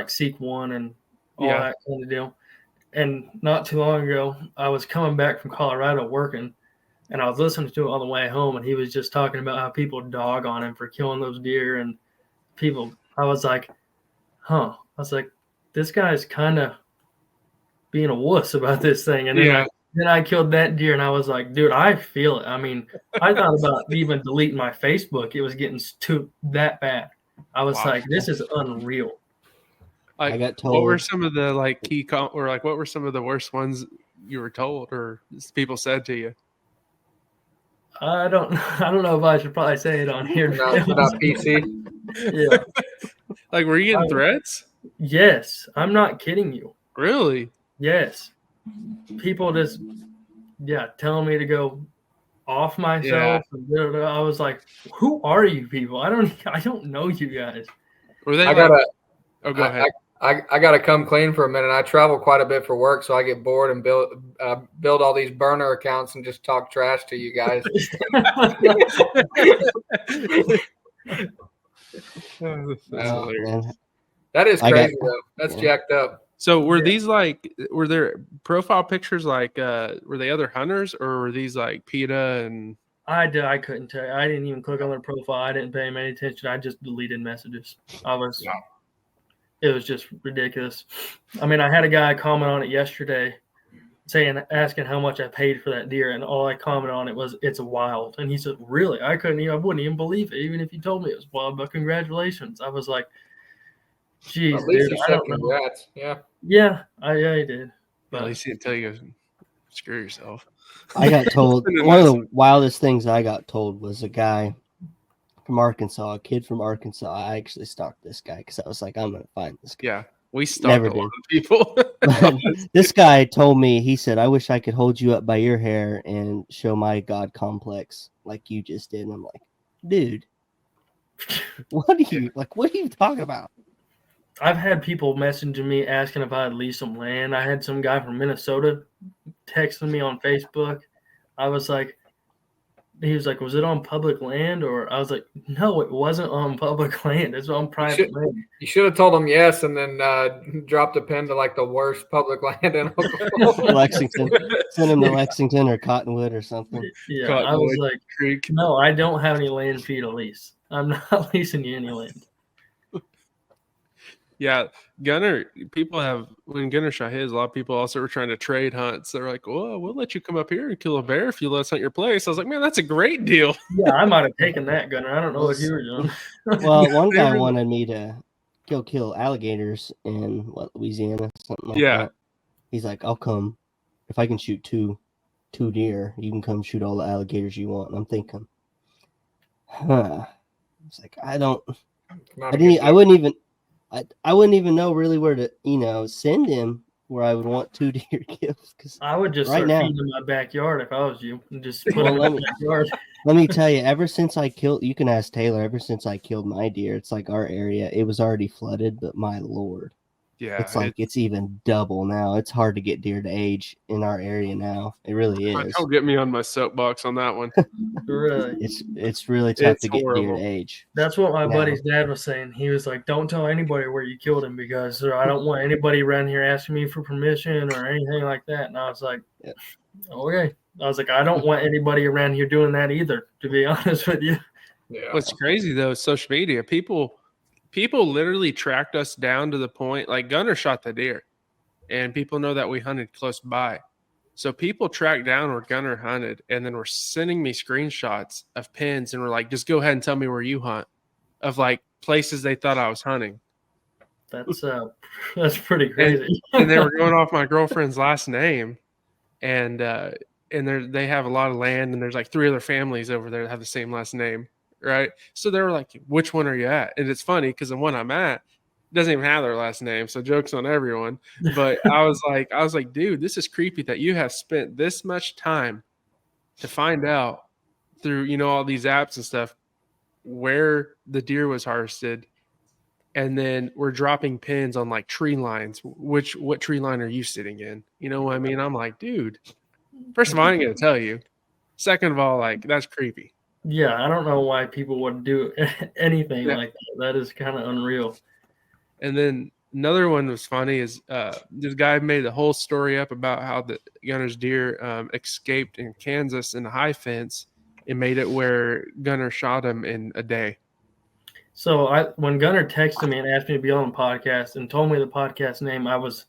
Seek One and all Yeah. that kind of deal. And not too long ago, I was coming back from Colorado working, and I was listening to it on the way home, and he was just talking about how people dog on him for killing those deer. And I was like, I was like, this guy's kind of being a wuss about this thing. And then I killed that deer, and I was like, dude, I feel it. I mean, I thought about even deleting my Facebook. It was getting too that bad. I was like, this is unreal. Like, I got told. What were some of the like what were some of the worst ones you were told or people said to you? I don't know if I should probably say it on here. Not PC. Yeah. Like, were you getting threats? Yes, I'm not kidding you. Really? Yes. People just telling me to go off myself. Yeah. I was like, who are you people? I don't know you guys. Were they go ahead. I gotta come clean for a minute. I travel quite a bit for work, so I get bored and build all these burner accounts and just talk trash to you guys. Man. That is crazy though. That's jacked up. So were these were there profile pictures were they other hunters or were these like PETA and I couldn't tell you. I didn't even click on their profile. I didn't pay them any attention. I just deleted messages. It was just ridiculous. I mean, I had a guy comment on it yesterday asking how much I paid for that deer, and all I commented on it was, it's wild. And he said, really? I wouldn't even believe it, even if you told me it was wild, but congratulations. I was like, geez, at least dude, you said congrats. Yeah. Yeah, I did. But at least he didn't tell you screw yourself. I got told one of the wildest things I got told was a guy from Arkansas, a kid from Arkansas. I actually stalked this guy because I was like, I'm going to find this guy. Yeah, we stalked a lot of people. This guy told me, he said, I wish I could hold you up by your hair and show my God complex like you just did. And I'm like, dude, what are you talking about? I've had people messaging me asking if I'd lease some land. I had some guy from Minnesota texting me on Facebook. He was like, was it on public land? Or I was like, no, it wasn't on public land. It's on private land. You should have told him yes and then dropped a pin to like the worst public land in Oklahoma. Lexington. Send him to Lexington or Cottonwood or something. Yeah, Cottonwood I was like, Creek. no, I don't have any land for you to lease. I'm not leasing you any land. Yeah, when Gunner shot his, a lot of people also were trying to trade hunts. They're like, well, we'll let you come up here and kill a bear if you let us hunt your place. I was like, man, that's a great deal. Yeah, I might have taken that, Gunner. I don't know what you were doing. Well, one guy wanted me to kill alligators in Louisiana, something like that. He's like, I'll come if I can shoot two deer. You can come shoot all the alligators you want. And I'm thinking, It's like I wouldn't even know really where to send him where I would want 2 deer kills. Because I would just start feeding in my backyard if I was you, and just put them in my backyard. Let me tell you, ever since I killed, you can ask Taylor. Ever since I killed my deer, it's like our area. It was already flooded, but my lord, yeah, it's like it's even double now. It's hard to get deer to age in our area now. It really is. Don't get me on my soapbox on that one. Really, it's really tough to get deer to age. That's what my buddy's dad was saying. He was like, "Don't tell anybody where you killed him because I don't want anybody around here asking me for permission or anything like that." And I was like, "Okay." I was like, "I don't want anybody around here doing that either." To be honest with you. Yeah. What's crazy though is social media. People literally tracked us down to the point like Gunner shot the deer, and people know that we hunted close by. So people tracked down where Gunner hunted, and then were sending me screenshots of pins, and were like, "Just go ahead and tell me where you hunt," of like places they thought I was hunting. That's pretty crazy. And they were going off my girlfriend's last name, and they have a lot of land, and there's like 3 other families over there that have the same last name, right? So they were like, "Which one are you at?" And it's funny because the one I'm at doesn't even have their last name, so jokes on everyone. But I was like, dude, this is creepy that you have spent this much time to find out through all these apps and stuff where the deer was harvested. And then we're dropping pins on like tree lines. What tree line are you sitting in? You know what I mean? I'm like, dude, first of all, I ain't going to tell you. Second of all, like, that's creepy. Yeah, I don't know why people would do anything like that. That is kind of unreal. And then another one was funny is this guy made the whole story up about how the Gunner's deer escaped in Kansas in a high fence and made it where Gunner shot him in a day. So when Gunner texted me and asked me to be on the podcast and told me the podcast name, I was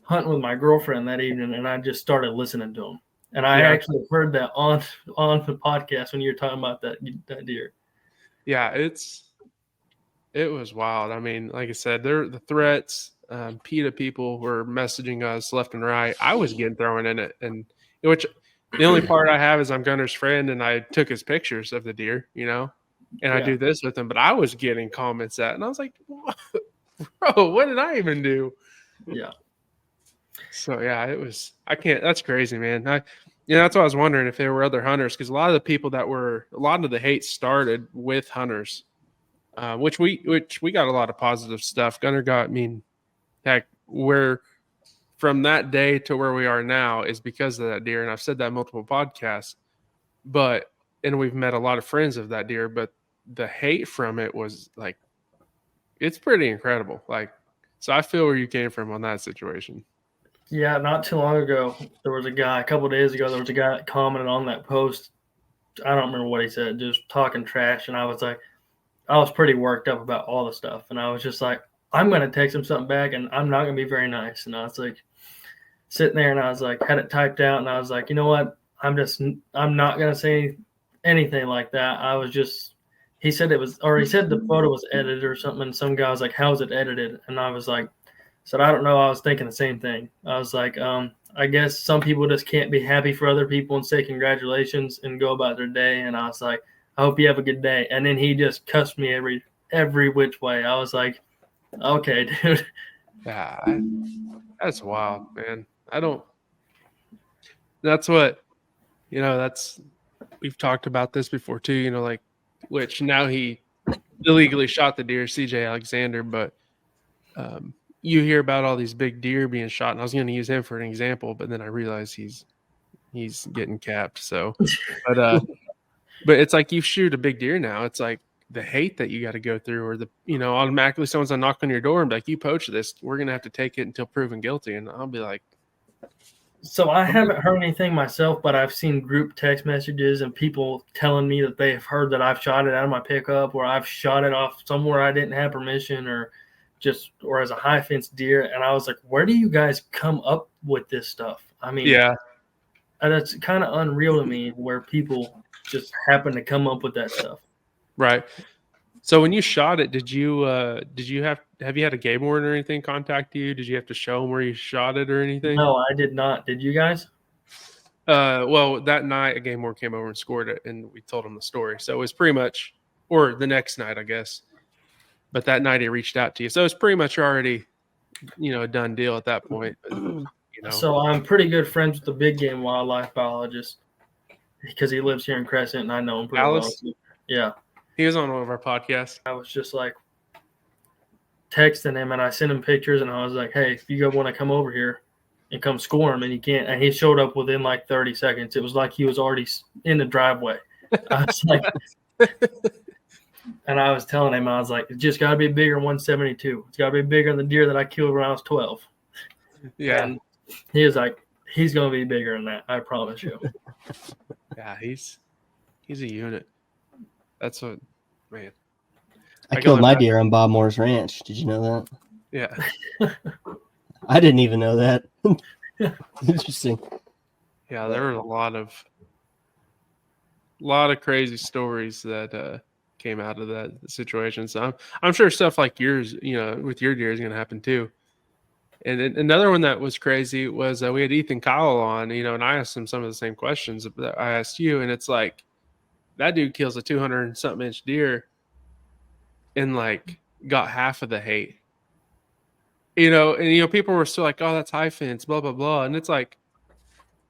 hunting with my girlfriend that evening, and I just started listening to him. And I actually heard that on the podcast when you were talking about that deer. Yeah, it was wild. I mean, like I said, the threats. PETA people were messaging us left and right. I was getting thrown in it, and which the only part I have is I'm Gunner's friend, and I took his pictures of the deer, and I do this with him. But I was getting comments and I was like, bro, what did I even do? Yeah. So yeah, it was. I can't. That's crazy, man. That's what I was wondering if there were other hunters, because a lot of the hate started with hunters, which we got a lot of positive stuff. Gunner got. I mean, heck, where from that day to where we are now is because of that deer, and I've said that in multiple podcasts. And we've met a lot of friends of that deer, but the hate from it was like, it's pretty incredible. Like, so I feel where you came from on that situation. Yeah, not too long ago, a couple of days ago, there was a guy that commented on that post. I don't remember what he said, just talking trash. And I was pretty worked up about all the stuff. And I was just like, I'm going to text him something back, and I'm not going to be very nice. And I was like, sitting there, and I was like, had it typed out, and I was like, you know what? I'm not going to say anything like that. He said the photo was edited or something. And some guy was like, how's it edited? And I was like, I don't know. I was thinking the same thing. I was like, I guess some people just can't be happy for other people and say congratulations and go about their day. And I was like, I hope you have a good day. And then he just cussed me every which way. I was like, okay, dude. Yeah, that's wild, man. That's what, we've talked about this before too, which now he illegally shot the deer, CJ Alexander, but you hear about all these big deer being shot, and I was going to use him for an example, but then I realized he's getting capped. So, but it's like you shoot a big deer now, it's like the hate that you got to go through, or automatically someone's gonna knock on your door and be like, you poached this, we're going to have to take it until proven guilty. And I'll be like, so I haven't heard anything myself, but I've seen group text messages and people telling me that they've heard that I've shot it out of my pickup, or I've shot it off somewhere I didn't have permission, or as a high fence deer. And I was like, where do you guys come up with this stuff? I mean, yeah, that's kind of unreal to me, where people just happen to come up with that stuff. Right. So when you shot it, have you had a game warden or anything contact you? Did you have to show them where you shot it or anything? No, I did not. Did you guys? Well, that night a game warden came over and scored it, and we told him the story. So it was pretty much, or the next night, I guess. But that night he reached out to you. So it's pretty much already, a done deal at that point. But, So I'm pretty good friends with the big game wildlife biologist, because he lives here in Crescent, and I know him pretty well. Yeah. He was on one of our podcasts. I was just like texting him, and I sent him pictures, and I was like, hey, if you want to come over here and come score him, and you can't. And he showed up within like 30 seconds. It was like he was already in the driveway. I was like, and I was telling him, I was like, it's just got to be bigger than 172. It's got to be bigger than the deer that I killed when I was 12. Yeah. And he was like, he's going to be bigger than that. I promise you. Yeah, he's a unit. That's what, man. I killed my deer on Bob Moore's ranch. Did you know that? Yeah. I didn't even know that. Interesting. Yeah, there were a lot of crazy stories that came out of that situation. So I'm sure stuff like yours, with your deer is going to happen too. And then another one that was crazy was we had Ethan Kyle on, and I asked him some of the same questions that I asked you. And it's like, that dude kills a 200 something inch deer and like got half of the hate, and people were still like, oh, that's high fence, blah, blah, blah. And it's like,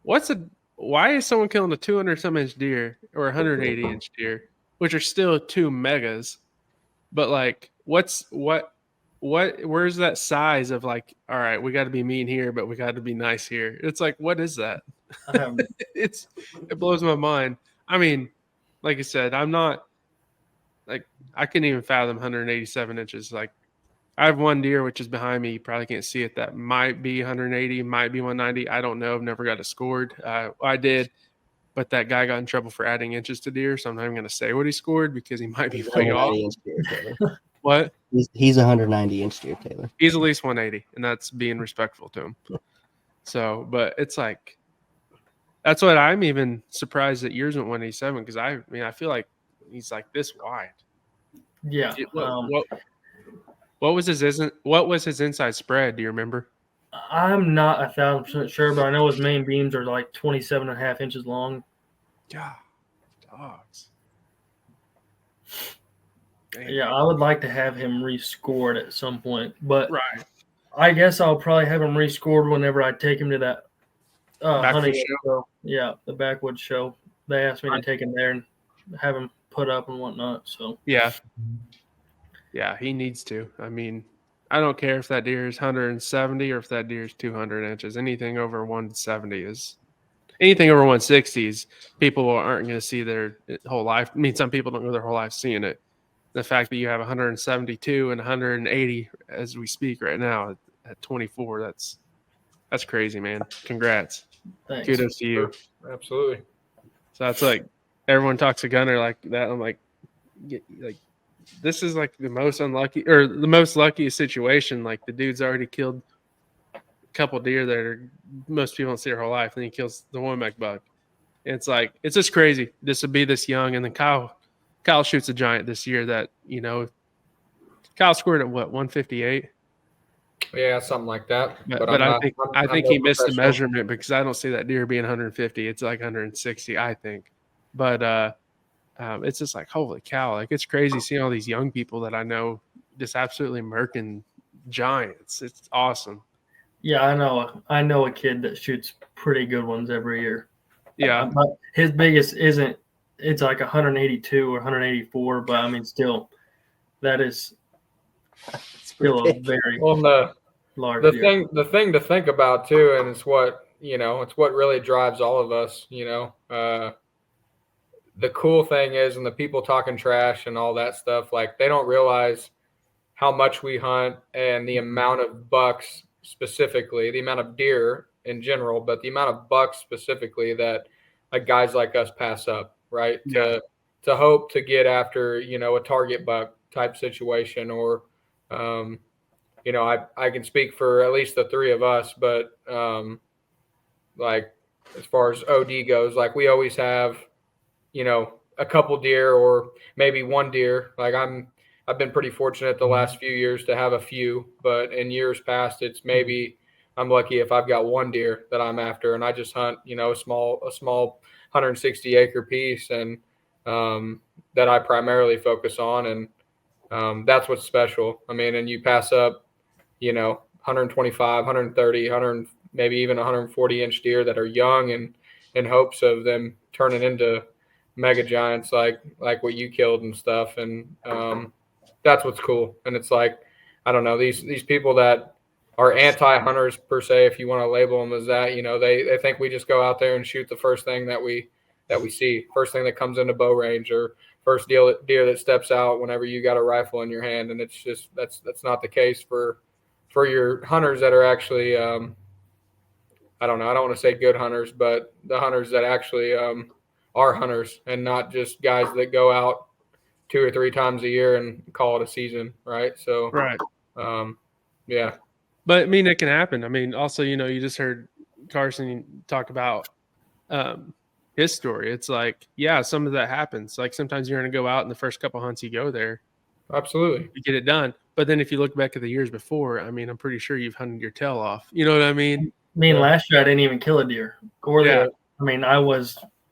why is someone killing a 200 some inch deer or 180 inch deer, which are still two megas? But like, where's that size of like, all right, we got to be mean here, but we got to be nice here? It's like, what is that? It blows my mind. I mean, like I said, I'm not like, I couldn't even fathom 187 inches. Like, I have one deer, which is behind me. You probably can't see it. That might be 180, might be 190. I don't know. I've never got it scored. I did, but that guy got in trouble for adding inches to deer. So I'm not even going to say what he scored because he might be way off. Deer, What? He's 190 inch deer, Taylor. He's at least 180, and that's being respectful to him. So, but it's like, that's what I'm even surprised that yours went 187, because I feel like he's like this wide. Yeah. What was his inside spread? Do you remember? I'm not 1,000% sure, but I know his main beams are like 27.5 inches long. Yeah, dogs. Damn. Yeah, I would like to have him rescored at some point, but Right. I guess I'll probably have him rescored whenever I take him to that hunting show. Yeah, the backwoods show. They asked me to take him there and have him put up and whatnot. So yeah, he needs to. I mean, I don't care if that deer is 170 or if that deer is 200 inches. Anything over 170 is. Anything over 160 is people aren't going to see their whole life. I mean, some people don't go their whole life seeing it. The fact that you have 172 and 180 as we speak right now at 24, that's crazy, man. Congrats. thanks. Kudos to you. Absolutely. So that's like, everyone talks a gunner like that. I'm like, this is like the most unlucky or the most luckiest situation. Like, the dude's already killed a couple deer that most people don't see their whole life, and he kills the Womack buck. And it's like, it's just crazy just to be this young. And then Kyle shoots a giant this year that, Kyle scored at what, 158? Yeah, something like that. But I think he missed the measurement, because I don't see that deer being 150. It's like 160, I think. But it's just like, holy cow! Like, it's crazy seeing all these young people that I know just absolutely murking giants. It's awesome. Yeah, I know a kid that shoots pretty good ones every year. Yeah, but his biggest isn't. It's like 182 or 184, but I mean, still, that is still a very large deer. The thing to think about too, and it's what really drives all of us. The cool thing is, and the people talking trash and all that stuff, like, they don't realize how much we hunt and the amount of bucks specifically, the amount of deer in general, but the amount of bucks specifically that like guys like us pass up, right? Yeah. To hope to get after, a target buck type situation, or, I can speak for at least the three of us, but like, as far as OD goes, like, we always have, a couple deer or maybe one deer. Like, I've been pretty fortunate the last few years to have a few, but in years past, it's maybe I'm lucky if I've got one deer that I'm after, and I just hunt, a small 160 acre piece, and that I primarily focus on. And that's what's special. I mean, and you pass up, 125, 130, 100, maybe even 140 inch deer that are young, and in hopes of them turning into mega giants like what you killed and stuff. And that's what's cool. And it's like, I don't know, these people that are anti-hunters per se, if you want to label them as that, they think we just go out there and shoot the first thing that we see, first thing that comes into bow range, or first deer that steps out whenever you got a rifle in your hand. And it's just, that's not the case for your hunters that are actually, I don't know, I don't want to say good hunters, but the hunters that actually are hunters, and not just guys that go out 2 or 3 times a year and call it a season, right? So, right. Yeah. But I mean, it can happen. I mean, also, you just heard Carson talk about his story. It's like, yeah, some of that happens. Like sometimes you're going to go out and the first couple hunts you go there, Absolutely. you get it done. But then if you look back at the years before, I mean, I'm pretty sure you've hunted your tail off. You know what I mean? Last year I didn't even kill a deer. Yeah.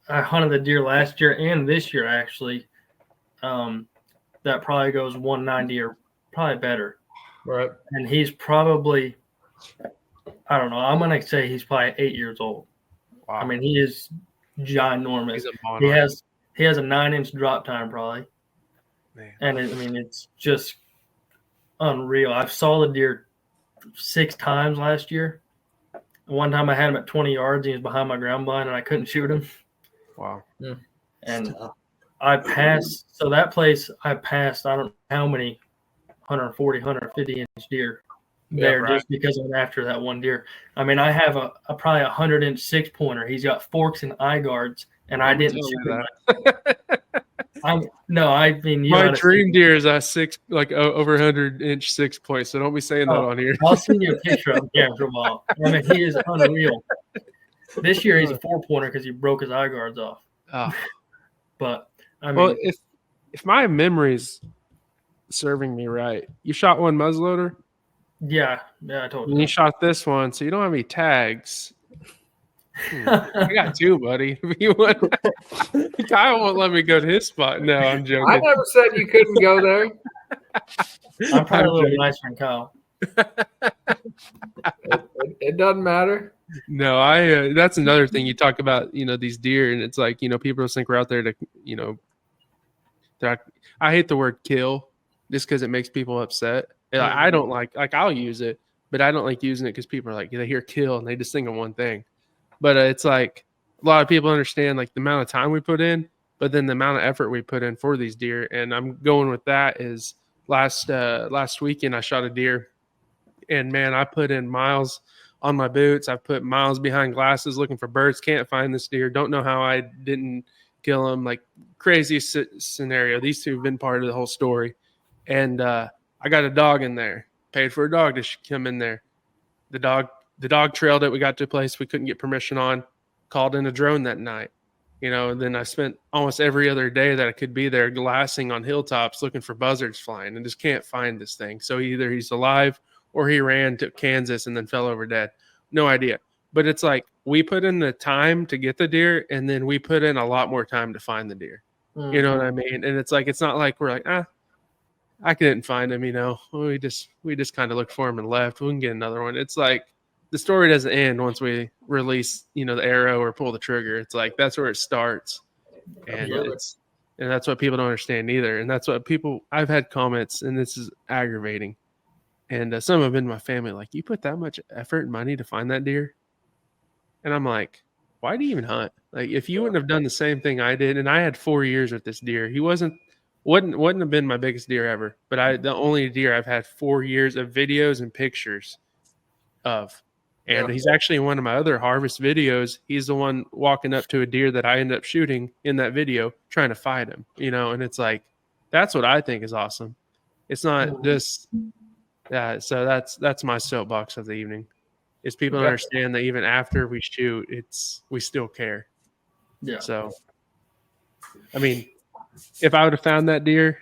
I hunted the deer last year and this year actually. That probably goes 190 or probably better. Right. And he's probably, I don't know, I'm going to say he's probably 8 years old. Wow. I mean, he is ginormous. He's a He monarch. has a 9-inch drop time probably. Man. And it's just unreal. I saw the deer 6 times last year. One time I had him at 20 yards. He was behind my ground blind and I couldn't shoot him. Wow. And I passed. So that place I passed, I don't know how many 140, 150 inch deer there just because I'm after that one deer. I mean, I have a probably 100-inch 6-pointer. He's got forks and eye guards, and I didn't shoot that. My dream deer is a over 100-inch 6-point. So don't be saying that on here. I'll send you a picture of him after a while. I mean, he is unreal. This year he's a 4-pointer because he broke his eye guards off. Oh. But I mean, well, if my memory's serving me right, you shot one muzzleloader. Yeah, I told you. And you shot this one, so you don't have any tags. I got 2, buddy. If you want, Kyle won't let me go to his spot. No, I'm joking. I never said you couldn't go there. I'm probably a little nicer than Kyle. It doesn't matter. No, that's another thing you talk about, these deer, and it's like, people just think we're out there to, I hate the word kill just because it makes people upset. I don't like I'll use it, but I don't like using it because people are like, they hear kill and they just think of one thing. But it's like a lot of people understand like the amount of time we put in, but then the amount of effort we put in for these deer. And I'm going with that is last weekend I shot a deer, and man, I put in miles on my boots. I put miles behind glasses looking for birds. Can't find this deer. Don't know how I didn't kill him. Like crazy scenario. These two have been part of the whole story. And I got a dog in there. Paid for a dog to come in there. The dog trailed it. We got to a place we couldn't get permission on. Called in a drone that night. And then I spent almost every other day that I could be there glassing on hilltops looking for buzzards flying and just can't find this thing. So either he's alive or he ran to Kansas and then fell over dead. No idea. But it's like we put in the time to get the deer, and then we put in a lot more time to find the deer. You know what I mean? And it's like it's not like we're like, I couldn't find him, We just kind of looked for him and left. We can get another one. It's like the story doesn't end once we release, the arrow or pull the trigger. It's like that's where it starts. And and that's what people don't understand either. And that's what I've had comments, and this is aggravating. And some have been my family, like, you put that much effort and money to find that deer? And I'm like, why do you even hunt? Like, if you wouldn't have done the same thing I did, and I had 4 years with this deer, he wouldn't have been my biggest deer ever, but the only deer I've had 4 years of videos and pictures of. And he's actually in one of my other harvest videos. He's the one walking up to a deer that I ended up shooting in that video, trying to fight him, and it's like, that's what I think is awesome. It's not just so that's my soapbox of the evening, is people understand that even after we shoot, we still care. Yeah. So, I mean, if I would have found that deer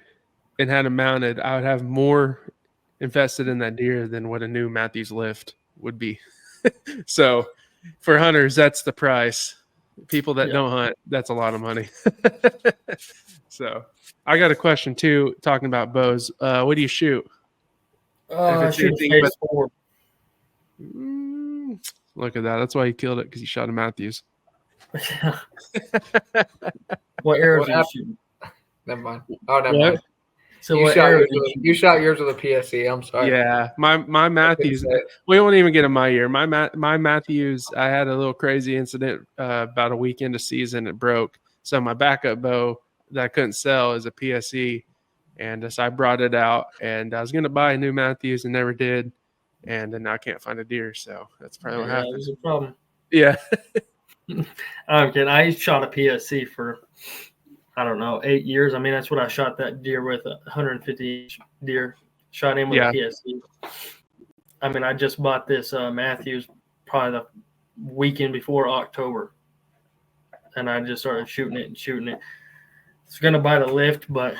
and had him mounted, I would have more invested in that deer than what a new Matthews lift would be. So for hunters, that's the price. People that don't hunt, that's a lot of money. So I got a question too, talking about bows. What do you shoot? I shoot phase 4. Look at that. That's why he killed it, because he shot a Matthews. What arrows are you shooting? Never mind. Oh, never mind. So you shot yours with a PSE. I'm sorry. Yeah, my Matthews. We won't even get in my year. My Matthews. I had a little crazy incident about a week into season. It broke. So my backup bow that I couldn't sell is a PSE, and so I brought it out. And I was going to buy a new Matthews and never did. And then I can't find a deer. So that's probably what happened. There's a problem. Yeah. I'm kidding. I shot a PSE for, I don't know, 8 years. I mean, that's what I shot that deer with, 150 deer. Shot him with a PSE. I mean, I just bought this Matthews probably the weekend before October. and I just started shooting it. It's going to bite a lift, but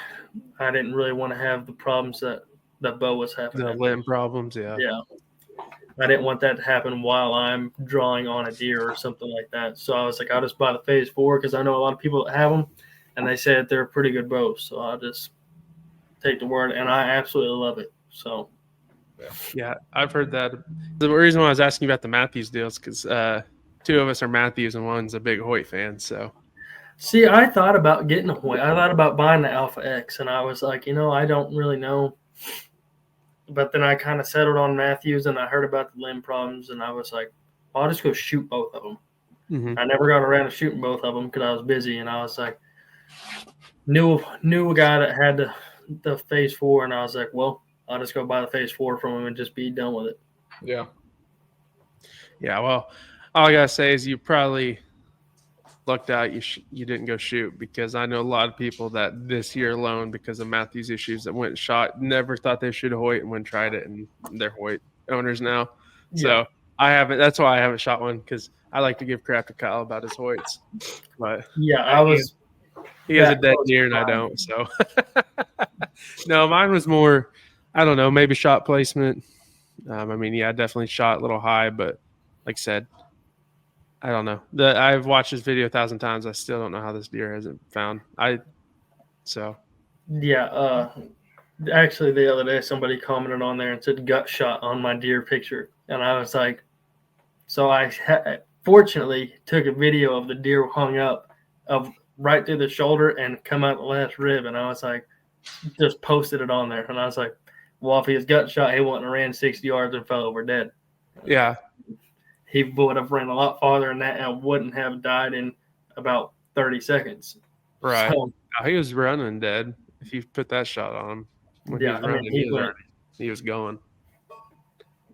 I didn't really want to have the problems that bow was having. The limb problems, yeah. Yeah. I didn't want that to happen while I'm drawing on a deer or something like that. So I was like, I'll just buy the Phase 4 because I know a lot of people that have them, and they said they're pretty good bows. So I'll just take the word, and I absolutely love it. So. Yeah, I've heard that. The reason why I was asking you about the Matthews deals because 2 of us are Matthews and one's a big Hoyt fan. So, see, I thought about getting a Hoyt. I thought about buying the Alpha X, and I was like, I don't really know. But then I kind of settled on Matthews, and I heard about the limb problems, and I was like, I'll just go shoot both of them. mm-hmm. I never got around to shooting both of them because I was busy, and I was like, knew a guy that had the Phase 4, and I was like, well, I'll just go buy the Phase 4 from him and just be done with it. Yeah. Yeah, well, all I gotta say is you probably lucked out you didn't go shoot because I know a lot of people that this year alone, because of Matthew's issues, that went and shot, never thought they should Hoyt and went and tried it, and they're Hoyt owners now. Yeah. So I haven't. That's why I haven't shot one because I like to give crap to Kyle about his Hoyts. But yeah, he has a dead deer and I don't. So no, mine was more. I don't know, maybe shot placement. I definitely shot a little high, but like I said, I don't know. I've watched this video 1,000 times. I still don't know how this deer hasn't found. Yeah. Actually, the other day, somebody commented on there and said gut shot on my deer picture. And I was like, so I fortunately took a video of the deer hung up of right through the shoulder and come out the last rib. And I was like, just posted it on there. And I was like, well, if he was gut shot, he wouldn't have ran 60 yards and fell over dead. Yeah. He would have ran a lot farther than that and wouldn't have died in about 30 seconds. Right. So, He was running dead if you put that shot on him. When he was running, he was going.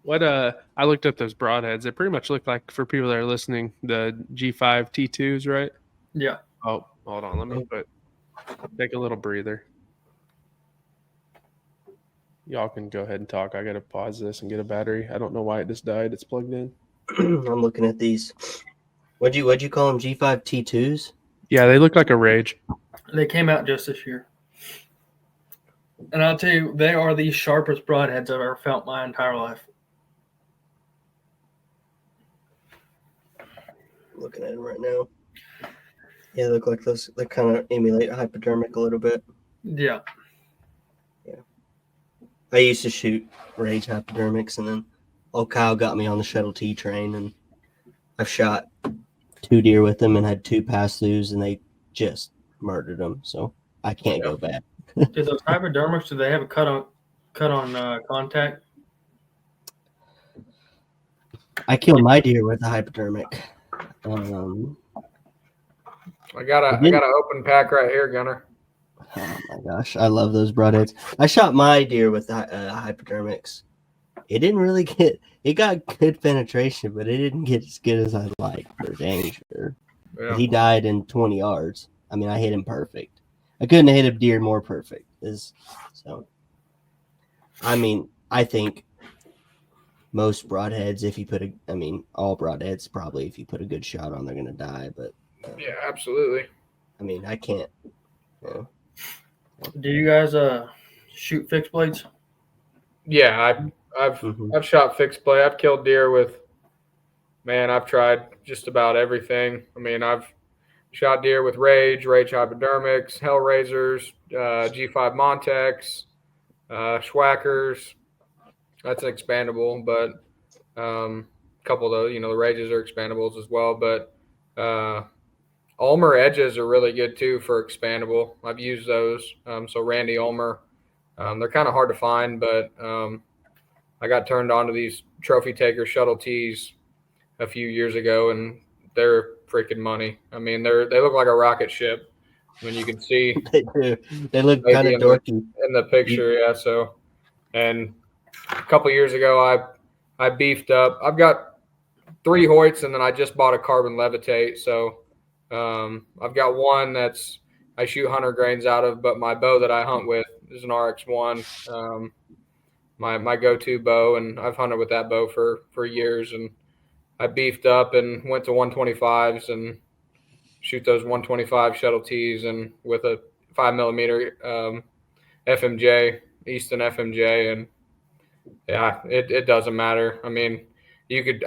What I looked up those broadheads. They pretty much look like, for people that are listening, the G5 T2s, right? Yeah. Oh, hold on. Let me take a little breather. Y'all can go ahead and talk. I got to pause this and get a battery. I don't know why it just died. It's plugged in. I'm looking at these. What'd you call them? G5 T2s? Yeah, they look like a Rage. They came out just this year. And I'll tell you, they are the sharpest broadheads I've ever felt my entire life. Looking at them right now. Yeah, they look like those. They kind of emulate hypodermic a little bit. Yeah. I used to shoot Rage hypodermics, and then old Kyle got me on the Shuttle T train, and I've shot 2 deer with them and had 2 pass-throughs, and they just murdered them. So I can't go back. Do those hypodermics, do they have a cut on contact? I killed my deer with a hypodermic. I got an open pack right here, Gunner. Oh my gosh, I love those broadheads. I shot my deer with hypodermics. It didn't really it got good penetration, but it didn't get as good as I'd like for danger. Yeah. He died in 20 yards. I mean, I hit him perfect. I couldn't have hit a deer more perfect. I think most broadheads, all broadheads probably, if you put a good shot on, they're going to die. But yeah, absolutely. I mean, I can't. Do you guys shoot fixed blades? Yeah, I've shot fixed blade. I've killed deer with. Man, I've tried just about everything. I mean, I've shot deer with Rage hypodermics, Hellraisers, G5 Montex, Schwackers. That's an expandable, but a couple of those, the Rages are expandables as well. But Ulmer edges are really good too for expandable. I've used those. So Randy Ulmer, they're kind of hard to find, but I got turned on to these Trophy Taker Shuttle Tees a few years ago, and they're freaking money. I mean, they look like a rocket ship. When you can see, They do. They look kind of dorky in the picture. Yeah. So, and a couple years ago, I beefed up. I've got 3 Hoyts, and then I just bought a Carbon Levitate. So, I've got one that's I shoot 100 grains out of, but my bow that I hunt with is an RX1. My go-to bow, and I've hunted with that bow for years, and I beefed up and went to 125s, and shoot those 125 shuttle T's and with a 5mm FMJ, Easton FMJ, and yeah, it doesn't matter. I mean,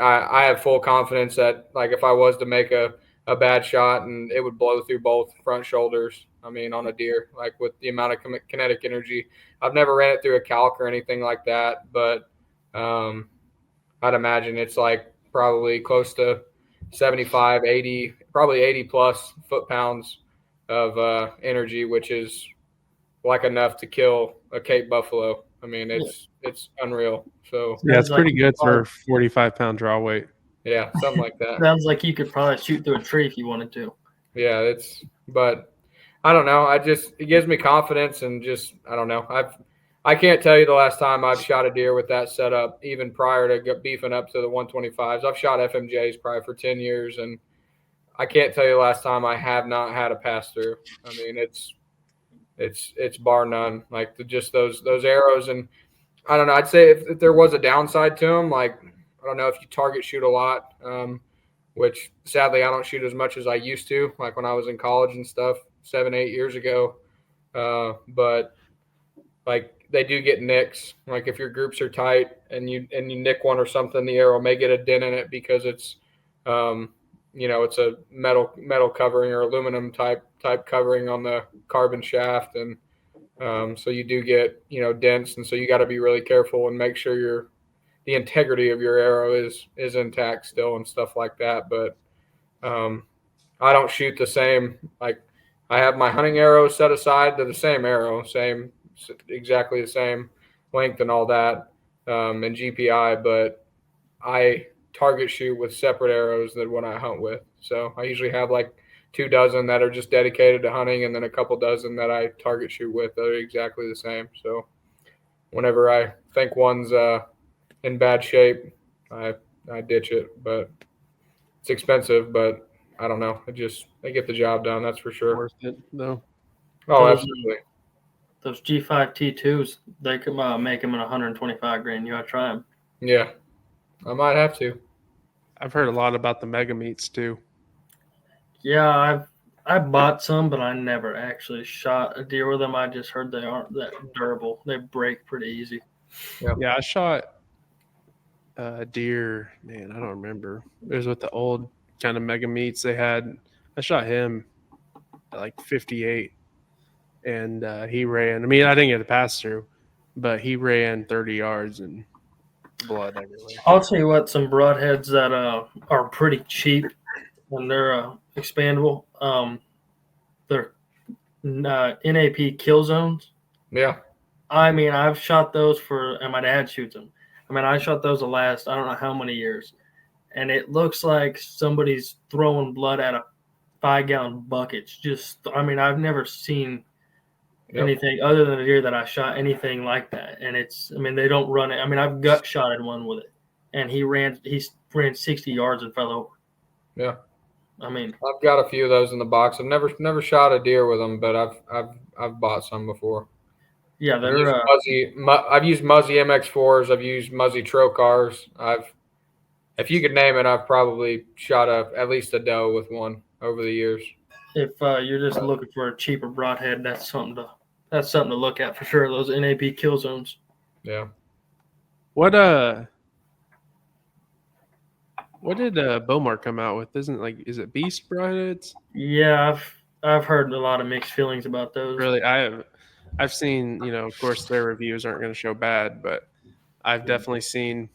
I have full confidence that like if I was to make a bad shot and it would blow through both front shoulders. I mean, on a deer, like with the amount of kinetic energy. I've never ran it through a calc or anything like that, but I'd imagine it's like probably close to 75, 80, probably 80 plus foot-pounds of energy, which is like enough to kill a Cape buffalo. I mean, it's unreal. So yeah, it's pretty good for 45-pound draw weight. Yeah, something like that. Sounds like you could probably shoot through a tree if you wanted to. Yeah, but I don't know. It gives me confidence and just, I don't know. I can't tell you the last time I've shot a deer with that setup, even prior to beefing up to the 125s. I've shot FMJs probably for 10 years, and I can't tell you the last time I have not had a pass through. I mean, it's bar none. Like just those arrows, and I don't know. I'd say if there was a downside to them, like I don't know if you target shoot a lot, which sadly I don't shoot as much as I used to, like when I was in college and stuff 7-8 years ago. But like they do get nicks. Like if your groups are tight and you nick one or something, the arrow may get a dent in it because it's it's a metal covering or aluminum type covering on the carbon shaft, and so you do get dents, and so you got to be really careful and make sure the integrity of your arrow is intact still and stuff like that. But I don't shoot the same. Like I have my hunting arrow set aside to the same arrow, exactly the same length and all that, and GPI, but I target shoot with separate arrows than what I hunt with. So I usually have like 2 dozen that are just dedicated to hunting, and then a couple dozen that I target shoot with that are exactly the same. So whenever I think one's in bad shape, I ditch it. But it's expensive, but I don't know. They get the job done, that's for sure. Worth it, though. Oh, absolutely. Those G5 T2s, they could make them in 125 grand. You ought to try them. Yeah, I might have to. I've heard a lot about the mega meats too. Yeah, I bought some, but I never actually shot a deer with them. I just heard they aren't that durable. They break pretty easy. Yeah, I shot a deer. Man, I don't remember. It was with the old kind of mega meats they had. I shot him at like 58, and he ran. I mean, I didn't get the pass through, but he ran 30 yards and blood everywhere. I'll tell you what, some broadheads that are pretty cheap and they're expandable. They're NAP kill zones. Yeah. I mean, I've shot those and my dad shoots them. I mean, I shot those the last, I don't know how many years. And it looks like somebody's throwing blood out of 5-gallon buckets. I mean, I've never seen anything other than a deer that I shot anything like that. And they don't run it. I mean, I've gut shotted one with it, and he ran 60 yards and fell over. Yeah. I mean, I've got a few of those in the box. I've never shot a deer with them, but I've bought some before. Yeah, I've used Muzzy MX4s. I've used Muzzy Trocars. If you could name it, I've probably shot at least a doe with one over the years. If you're just looking for a cheaper broadhead, that's something to look at for sure. Those NAP kill zones. Yeah. What did Bomar come out with? Is it Beast broadheads? Yeah, I've heard a lot of mixed feelings about those. Really, I've seen, of course their reviews aren't going to show bad, but I've definitely seen.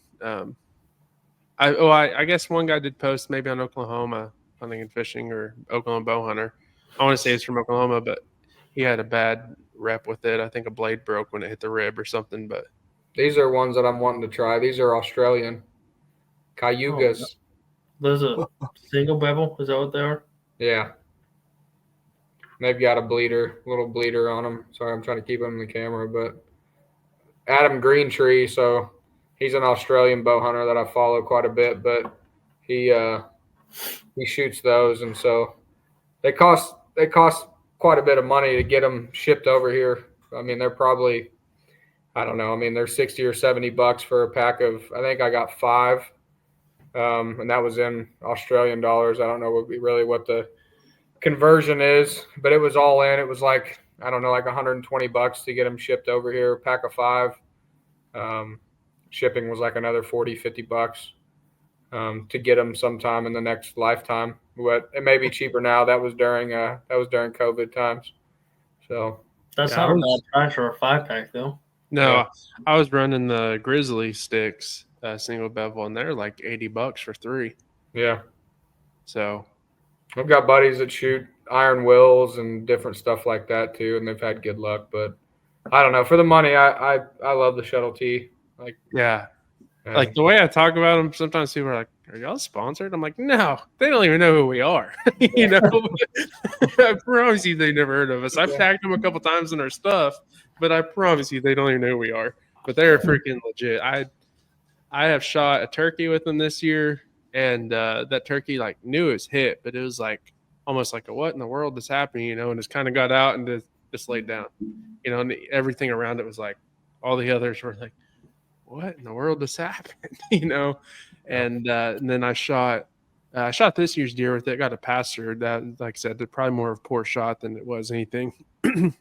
I guess one guy did post maybe on Oklahoma Hunting and Fishing or Oklahoma Bow Hunter. I want to say it's from Oklahoma, but he had a bad rep with it. I think a blade broke when it hit the rib or something. But these are ones that I'm wanting to try. These are Australian Cayugas. Oh, those are single bevel. Is that what they are? Yeah. They've got a little bleeder on them. Sorry, I'm trying to keep them in the camera, but Adam Greentree, so he's an Australian bow hunter that I follow quite a bit, but he shoots those, and so they cost quite a bit of money to get them shipped over here. I mean, they're probably, I don't know. I mean, they're $60 or $70 for a pack of. I think I got 5, and that was in Australian dollars. I don't know what the conversion is, but it was all in. It was like, I don't know, like $120 to get them shipped over here, pack of 5. Shipping was like another $40-50 to get them sometime in the next lifetime. But it may be cheaper now. That was during COVID times. So That's Yeah, not I a was- bad price for a 5-pack though. No, Yeah. I was running the Grizzly sticks, single bevel, and they're like $80 for 3. yeah, So I've got buddies that shoot iron wills and different stuff like that too, and they've had good luck. But I don't know. For the money, I love the shuttle tee. yeah, And like the way I talk about them, sometimes people are like, "Are y'all sponsored?" I'm like, "No, they don't even know who we are." You know, I promise you, they never heard of us. I've tagged them a couple times in our stuff, but I promise you, they don't even know who we are. But they're freaking legit. I have shot a turkey with them this year, and that turkey like knew his hit, but it was like almost like a what in the world is happening, you know, and just kind of got out and just laid down, you know, and everything around it was like all the others were like, what in the world just happened, you know, and then I shot this year's deer with it, got a pass through that, like I said, they're probably more of a poor shot than it was anything. And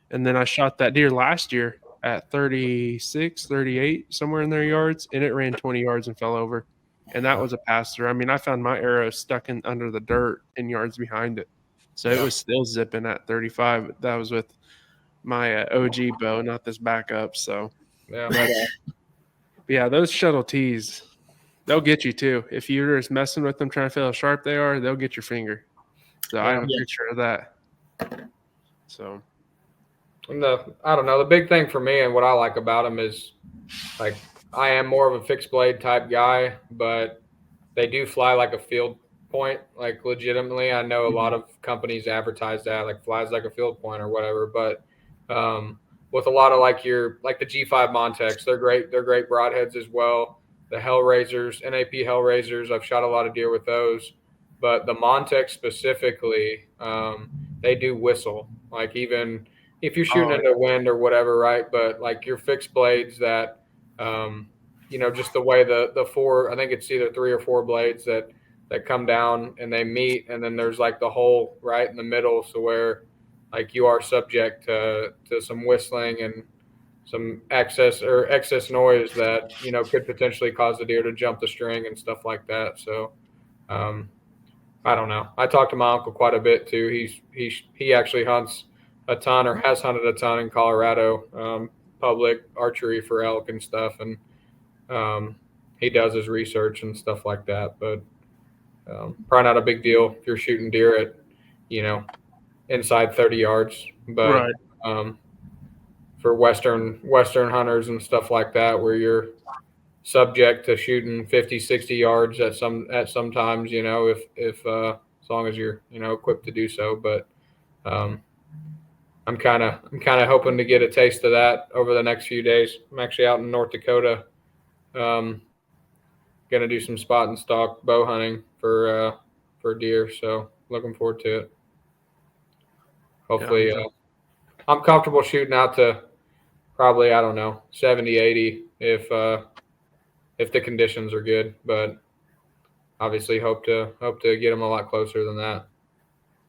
then I shot that deer last year at 36, 38, somewhere in their yards, and it ran 20 yards and fell over. And that was a pass through. I mean, I found my arrow stuck in under the dirt 10 yards behind it. So it was still zipping at 35. But that was with my OG bow, not this backup. So, yeah, but yeah, those shuttle tees, they'll get you too. If you're just messing with them, trying to feel how sharp they are, they'll get your finger. So I have a picture of that. So. and I don't know. The big thing for me and what I like about them is, like, I am more of a fixed blade type guy, but they do fly like a field point, like legitimately. I know a lot of companies advertise that, like flies like a field point or whatever, but with a lot of like the G5 Montex, they're great. They're great broadheads as well. The Hellraisers, NAP Hellraisers, I've shot a lot of deer with those, but the Montex specifically, they do whistle. Like even if you're shooting into wind or whatever, right? But like your fixed blades that, you know, just the way the 4, I think it's either 3 or 4 blades that come down and they meet, and then there's like the hole right in the middle, so where like you are subject to some whistling and some excess noise that, you know, could potentially cause the deer to jump the string and stuff like that. So I don't know. I talked to my uncle quite a bit too. He actually hunts a ton, or has hunted a ton in Colorado, public archery for elk and stuff, and he does his research and stuff like that. But probably not a big deal if you're shooting deer at, you know, inside 30 yards. But Right. For Western hunters and stuff like that, where you're subject to shooting 50, 60 yards at some times, you know, if as long as you're, you know, equipped to do so. But I'm kind of hoping to get a taste of that over the next few days. I'm actually out in North Dakota, gonna do some spot and stalk bow hunting for deer. So looking forward to it. Hopefully, I'm comfortable shooting out to probably, I don't know, 70, 80 if the conditions are good. But obviously, hope to get them a lot closer than that.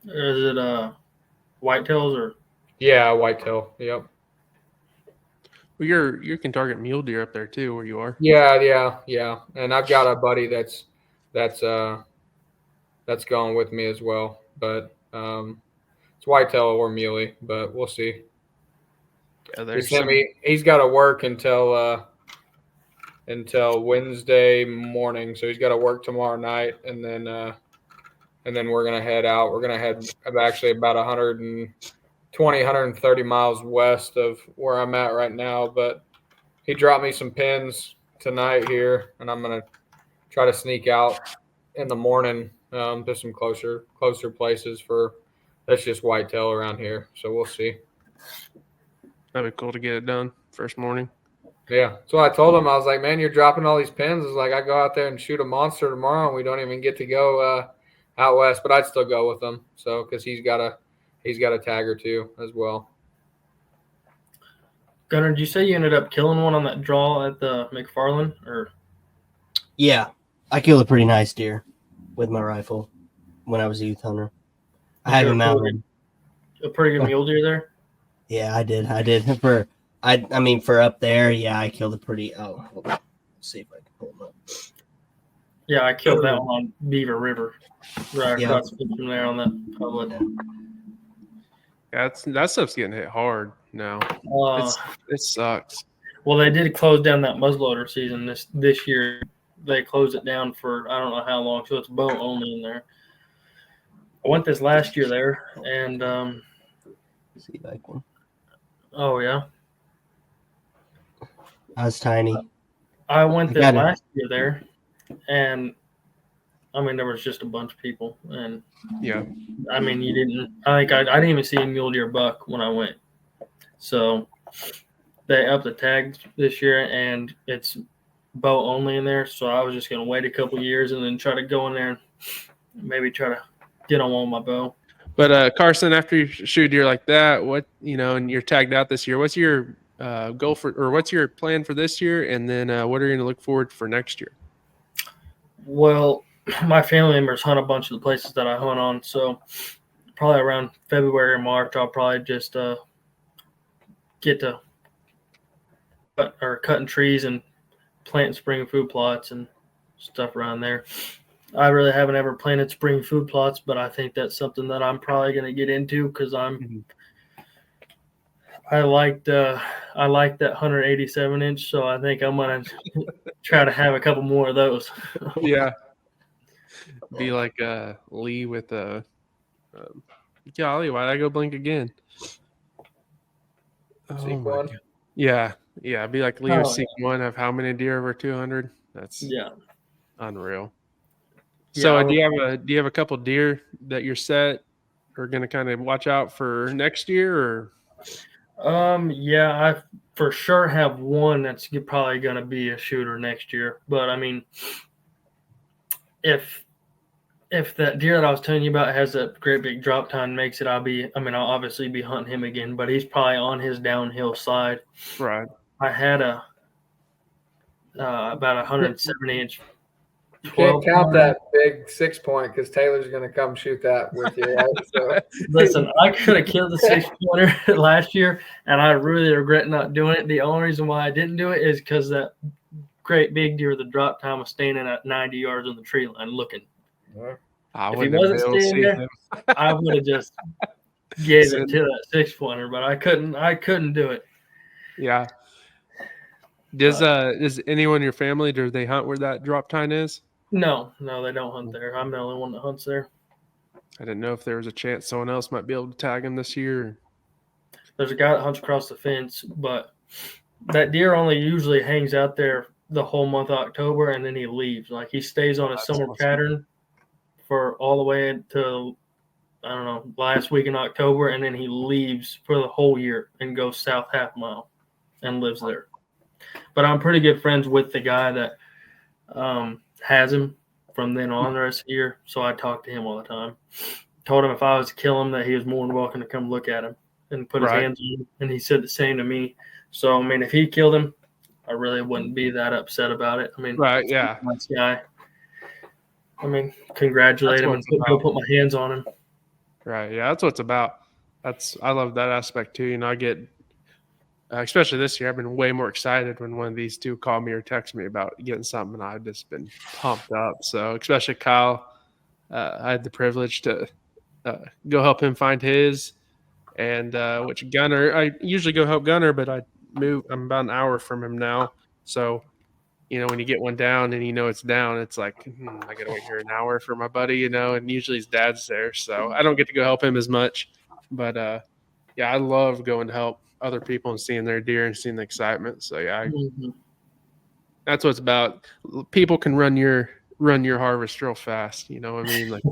Is it whitetails or? Yeah, whitetail. Yep. Well, you can target mule deer up there too, where you are. Yeah. And I've got a buddy that's going with me as well. But it's whitetail or muley, but we'll see. Yeah, he's got to work until Wednesday morning, so he's got to work tomorrow night, and then we're gonna head out. We're gonna head actually about 130 miles west of where I'm at right now. But he dropped me some pins tonight here, and I'm gonna try to sneak out in the morning to some closer places for that's just whitetail around here. So we'll see. That'd be cool to get it done first morning. Yeah. So I told him, I was like, man, you're dropping all these pins. It's like I go out there and shoot a monster tomorrow, and we don't even get to go out west. But I'd still go with him. So because he's got a tag or two as well. Gunnar, did you say you ended up killing one on that draw at the McFarland? Or Yeah, I killed a pretty nice deer with my rifle when I was a youth hunter. I have Sure, him mounted. a pretty good mule deer there. Yeah, I did. I mean, for up there, yeah, I killed a pretty. Oh, hold on. Let's see if I can pull him up. Yeah, I killed that one on Beaver River, right Yeah. across from there on that public. Yeah, that stuff's getting hit hard now. It sucks. Well, they did close down that muzzleloader season this year. They closed it down for I don't know how long, so it's bow only in there. I went this last year there, and See like one. oh yeah, I was tiny. I went I this got it. last year there, and I mean there was just a bunch of people, and Yeah. I mean you didn't. I didn't even see a mule deer buck when I went, so they upped the tags this year, and it's bow only in there. So I was just gonna wait a couple years and then try to go in there and maybe try to get on one with my bow. But Carson, after you shoot a deer like that, what and you're tagged out this year, what's your goal for, or what's your plan for this year, and then what are you going to look forward for next year? Well, my family members hunt a bunch of the places that I hunt on, so probably around February or March, I'll probably just get to cutting trees and planting spring food plots and stuff around there. I really haven't ever planted spring food plots, but I think that's something that I'm probably going to get into because I like that 187 inch, so I think I'm going to try to have a couple more of those. Yeah, be like Lee with golly, why'd I go blink again? Oh my God. Yeah, be like Lee with Seek One. Have how many deer over 200? That's unreal. So Yeah, do you have a couple deer that you're set or going to kind of watch out for next year, or? Yeah, I for sure have one that's probably going to be a shooter next year. But I mean, if that deer that I was telling you about has that great big drop time, makes it, I'll obviously be hunting him again. But he's probably on his downhill side. Right. I had about 170-inch. You can't count that big 6-point because Taylor's going to come shoot that with you. Right? So. Listen, I could have killed the 6-pointer last year, and I really regret not doing it. The only reason why I didn't do it is because that great big deer, the drop time, was standing at 90 yards on the tree line looking. Yeah. If he wasn't standing there, I would have just gave it to that 6-pointer, but I couldn't do it. Yeah. Does anyone in your family, do they hunt where that drop time is? No, they don't hunt there. I'm the only one that hunts there. I didn't know if there was a chance someone else might be able to tag him this year. There's a guy that hunts across the fence, but that deer only usually hangs out there the whole month of October, and then he leaves. Like, he stays on a summer pattern for all the way until, I don't know, last week in October, and then he leaves for the whole year and goes south half mile and lives there. But I'm pretty good friends with the guy that has him from then on the rest of the year, so I talk to him all the time. Told him if I was to kill him that he was more than welcome to come look at him and put his hands on him, and he said the same to me. So, I mean, if he killed him, I really wouldn't be that upset about it. I mean, nice guy. I mean, congratulate him and go put my hands on him. Right, yeah, that's what it's about. I love that aspect too. I get, especially this year, I've been way more excited when one of these two call me or text me about getting something, and I've just been pumped up. So, especially Kyle, I had the privilege to go help him find his, and which Gunner, I usually go help Gunner, but I'm about an hour from him now. So, when you get one down and it's down, it's like, I got to wait here an hour for my buddy, and usually his dad's there. So I don't get to go help him as much. But, I love going to help other people and seeing their deer and seeing the excitement. So, that's what it's about. People can run your harvest real fast. You know what I mean? Like,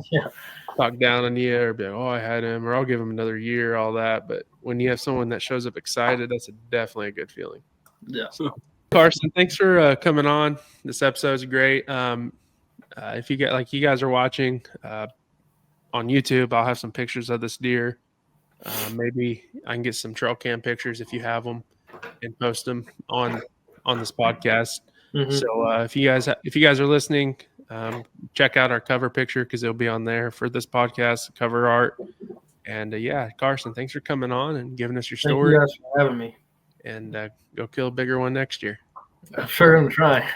talk down on you or be like, oh, I had him, or I'll give him another year, all that. But when you have someone that shows up excited, that's definitely a good feeling. Yeah. So, Carson, thanks for coming on. This episode is great. If you guys are watching on YouTube, I'll have some pictures of this deer. Maybe I can get some trail cam pictures if you have them and post them on this podcast. Mm-hmm. So if you guys are listening, check out our cover picture because it'll be on there for this podcast, cover art. And yeah, Carson, thanks for coming on and giving us your Thank story. you guys for having me. And go kill a bigger one next year. I'm sure I'm trying.